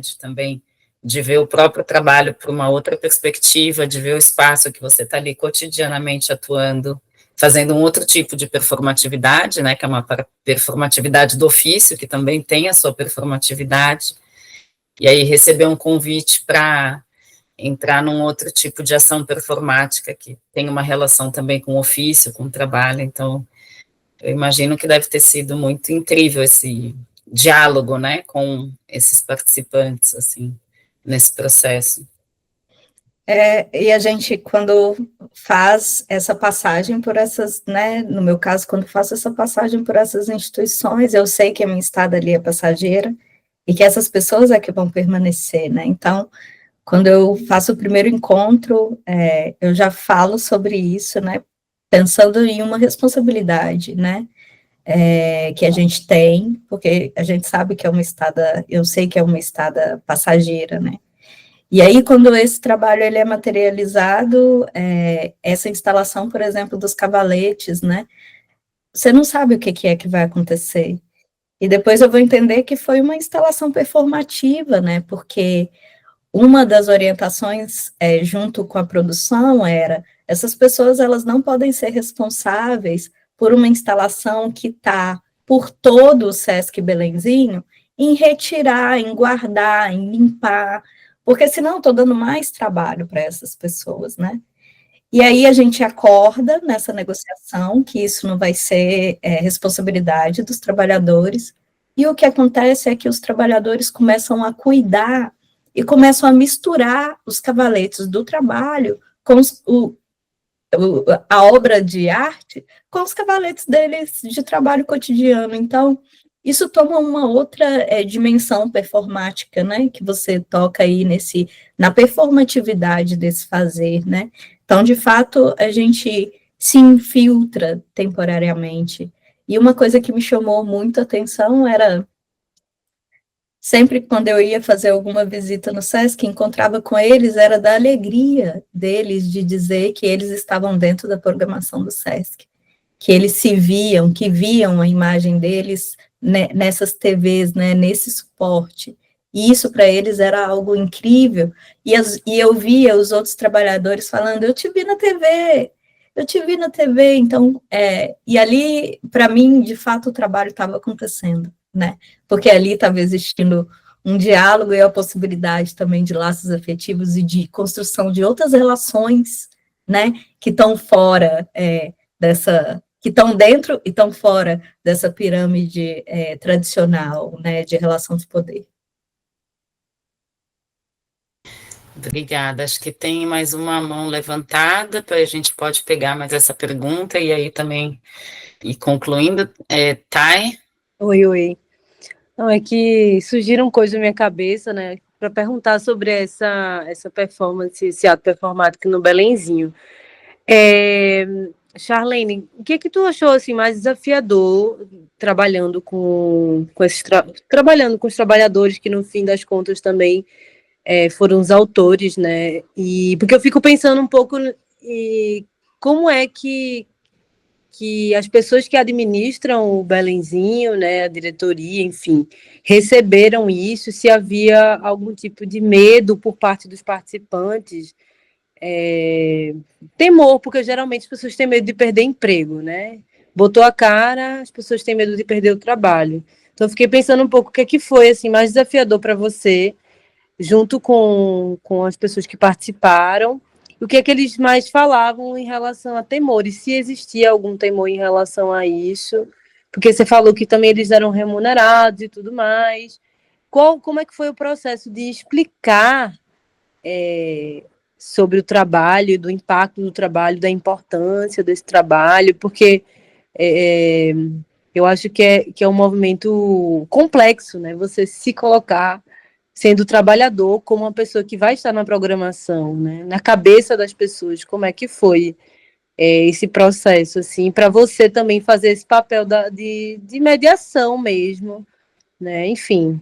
de ver o próprio trabalho por uma outra perspectiva, de ver o espaço que você está ali cotidianamente atuando, fazendo um outro tipo de performatividade, né, que é uma performatividade do ofício, que também tem a sua performatividade, e aí receber um convite para entrar num outro tipo de ação performática, que tem uma relação também com o ofício, com o trabalho, então eu imagino que deve ter sido muito incrível diálogo, né, com esses participantes, assim, nesse processo. E a gente, quando faz essa passagem por essas, né, no meu caso, quando faço essa passagem por essas instituições, eu sei que a minha estada ali é passageira, e que essas pessoas é que vão permanecer, né, então, quando eu faço o primeiro encontro, eu já falo sobre isso, né, pensando em uma responsabilidade, né, que a gente tem, porque a gente sabe que é uma estada, eu sei que é uma estada passageira, né, e aí, quando esse trabalho ele é materializado, essa instalação, por exemplo, dos cavaletes, né, você não sabe o que é que vai acontecer. E depois eu vou entender que foi uma instalação performativa, né, porque uma das orientações, junto com a produção, era, essas pessoas, elas não podem ser responsáveis por uma instalação que está por todo o Sesc Belenzinho, em retirar, em guardar, em limpar, porque senão estou dando mais trabalho para essas pessoas, né? E aí a gente acorda nessa negociação que isso não vai ser responsabilidade dos trabalhadores, e o que acontece é que os trabalhadores começam a cuidar e começam a misturar os cavaletes do trabalho com a obra de arte com os cavaletes deles de trabalho cotidiano. Então, isso toma uma outra dimensão performática, né, que você toca aí na performatividade desse fazer, né. Então, de fato, a gente se infiltra temporariamente. E uma coisa que me chamou muito a atenção era, sempre quando eu ia fazer alguma visita no Sesc, encontrava com eles, era da alegria deles de dizer que eles estavam dentro da programação do Sesc, que eles se viam, que viam a imagem deles nessas TVs, né, nesse suporte, e isso para eles era algo incrível, e eu via os outros trabalhadores falando, eu te vi na TV, eu te vi na TV, então, e ali, para mim, de fato, o trabalho estava acontecendo, né, porque ali estava existindo um diálogo e a possibilidade também de laços afetivos e de construção de outras relações, né, que estão fora que estão dentro e estão fora dessa pirâmide tradicional, né, de relação de poder. Obrigada. Acho que tem mais uma mão levantada, para a gente pode pegar mais essa pergunta e aí também ir concluindo. Thay? Oi. Não, é que surgiram coisas na minha cabeça, né, para perguntar sobre essa performance, esse ato performático no Belenzinho. Charlene, o que tu achou assim mais desafiador trabalhando trabalhando com os trabalhadores que no fim das contas também foram os autores, né? E porque eu fico pensando um pouco como é que as pessoas que administram o Belenzinho, né, a diretoria, enfim, receberam isso, se havia algum tipo de medo por parte dos participantes, temor, porque geralmente as pessoas têm medo de perder emprego, né? Botou a cara, as pessoas têm medo de perder o trabalho. Então, eu fiquei pensando um pouco o que foi assim mais desafiador para você, junto com as pessoas que participaram, e o que eles mais falavam em relação a temor, e se existia algum temor em relação a isso, porque você falou que também eles eram remunerados e tudo mais. Como é que foi o processo de explicar sobre o trabalho, do impacto do trabalho, da importância desse trabalho, porque eu acho que é um movimento complexo, né? Você se colocar sendo trabalhador como uma pessoa que vai estar na programação, né? Na cabeça das pessoas, como é que foi esse processo, assim, para você também fazer esse papel de mediação mesmo, né? Enfim.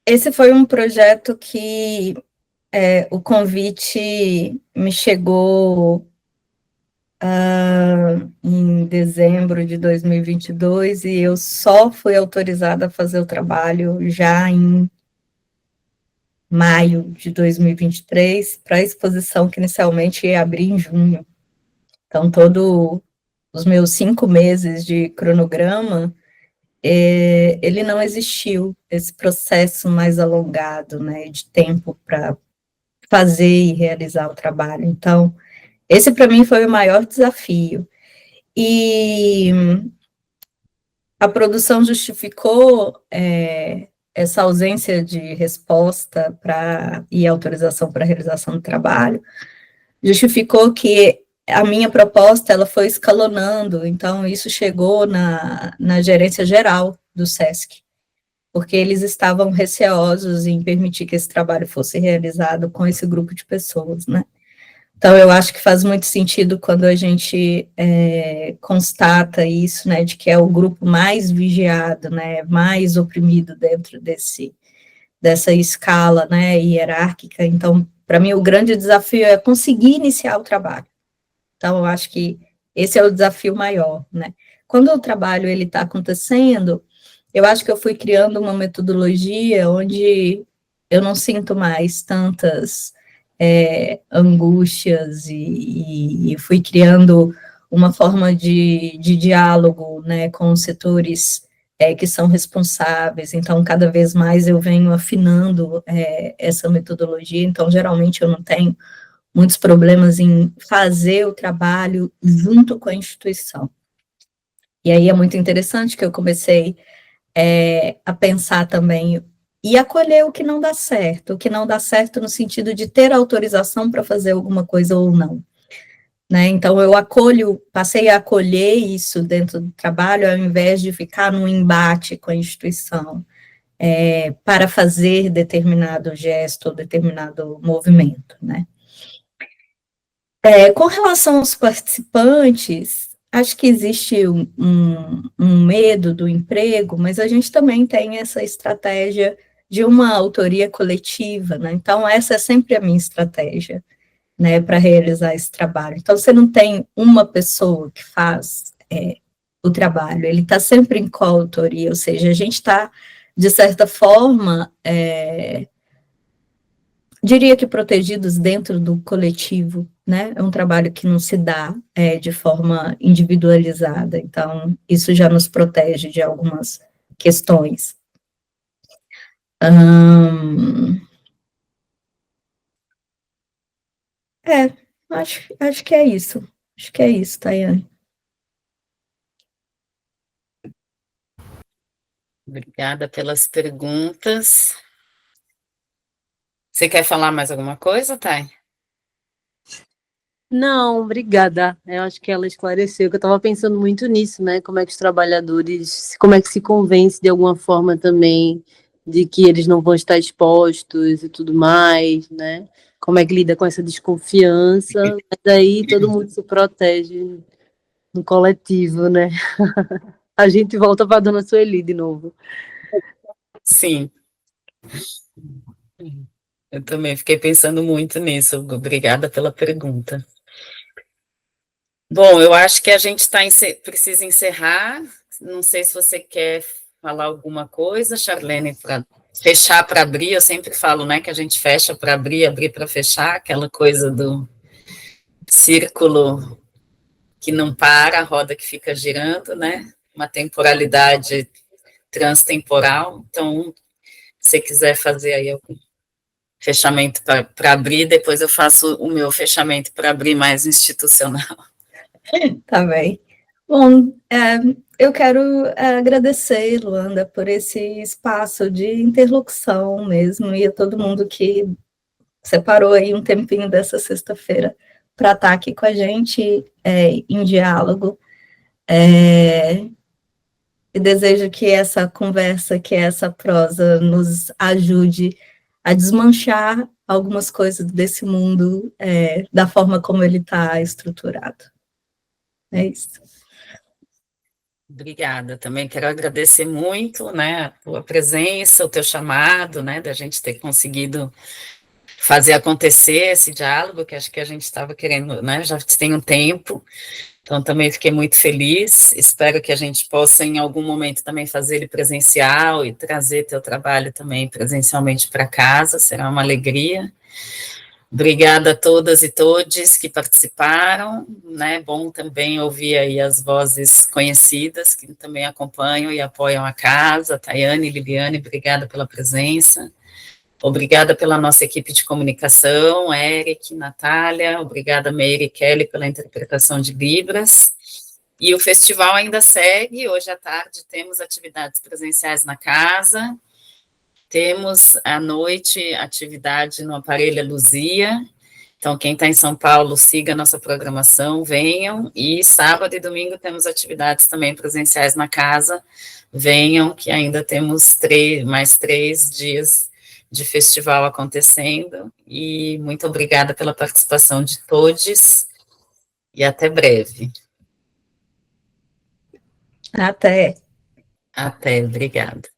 Esse foi um projeto que o convite me chegou em dezembro de 2022 e eu só fui autorizada a fazer o trabalho já em maio de 2023, para a exposição que inicialmente ia abrir em junho. Então, todos os meus 5 meses de cronograma, ele não existiu, esse processo mais alongado, né, de tempo para fazer e realizar o trabalho. Então, Esse, para mim, foi o maior desafio. E a produção justificou essa ausência de resposta e autorização para a realização do trabalho, justificou que a minha proposta ela foi escalonando, então isso chegou na gerência geral do SESC, porque eles estavam receosos em permitir que esse trabalho fosse realizado com esse grupo de pessoas, né? Então, eu acho que faz muito sentido quando a gente constata isso, né, de que é o grupo mais vigiado, né, mais oprimido dentro dessa escala, né, hierárquica. Então, para mim, o grande desafio é conseguir iniciar o trabalho. Então, eu acho que esse é o desafio maior, né. Quando o trabalho ele está acontecendo, eu acho que eu fui criando uma metodologia onde eu não sinto mais tantas angústias e fui criando uma forma de diálogo, né, com os setores que são responsáveis, então cada vez mais eu venho afinando essa metodologia, então geralmente eu não tenho muitos problemas em fazer o trabalho junto com a instituição. E aí é muito interessante que eu comecei a pensar também e acolher o que não dá certo no sentido de ter autorização para fazer alguma coisa ou não, né? Então, passei a acolher isso dentro do trabalho, ao invés de ficar num embate com a instituição para fazer determinado gesto ou determinado movimento, né? Com relação aos participantes, acho que existe um medo do emprego, mas a gente também tem essa estratégia de uma autoria coletiva, né? Então, essa é sempre a minha estratégia, né, para realizar esse trabalho. Então, você não tem uma pessoa que faz o trabalho, ele está sempre em coautoria, ou seja, a gente está, de certa forma, diria que protegidos dentro do coletivo, né? É um trabalho que não se dá de forma individualizada, então isso já nos protege de algumas questões. Acho que é isso. Acho que é isso, Tayane. Obrigada pelas perguntas. Você quer falar mais alguma coisa, Thay? Não, obrigada. Eu acho que ela esclareceu, que eu estava pensando muito nisso, né? Como é que os trabalhadores, como é que se convence de alguma forma também de que eles não vão estar expostos e tudo mais, né? Como é que lida com essa desconfiança, mas aí todo mundo se protege no coletivo, né? A gente volta para a dona Sueli de novo. Sim. Eu também fiquei pensando muito nisso. Obrigada pela pergunta. Bom, eu acho que a gente precisa encerrar. Não sei se você quer falar alguma coisa, Charlene, para fechar para abrir. Eu sempre falo, né, que a gente fecha para abrir, abrir para fechar, aquela coisa do círculo que não para, a roda que fica girando, né? Uma temporalidade transtemporal. Então, se você quiser fazer aí algum fechamento para abrir, depois eu faço o meu fechamento para abrir mais institucional. Tá bem. Bom, eu quero agradecer, Luanda, por esse espaço de interlocução mesmo, e a todo mundo que separou aí um tempinho dessa sexta-feira para estar aqui com a gente em diálogo. E desejo que essa conversa, que essa prosa nos ajude a desmanchar algumas coisas desse mundo da forma como ele está estruturado. É isso. Obrigada, também quero agradecer muito, né, a tua presença, o teu chamado, né, da gente ter conseguido fazer acontecer esse diálogo, que acho que a gente estava querendo, né, já tem um tempo, então também fiquei muito feliz, espero que a gente possa em algum momento também fazer ele presencial e trazer teu trabalho também presencialmente para casa, será uma alegria. Obrigada a todas e todos que participaram, né, bom também ouvir aí as vozes conhecidas que também acompanham e apoiam a casa, Tayane, Liliane, obrigada pela presença. Obrigada pela nossa equipe de comunicação, Eric, Natália, obrigada, Meire e Kelly, pela interpretação de Libras. E o festival ainda segue, hoje à tarde temos atividades presenciais na casa, temos à noite atividade no Aparelho Luzia. Então, quem está em São Paulo, siga a nossa programação, venham. E sábado e domingo temos atividades também presenciais na casa. Venham, que ainda temos mais 3 dias de festival acontecendo. E muito obrigada pela participação de todos. E até breve. Até. Até, obrigada.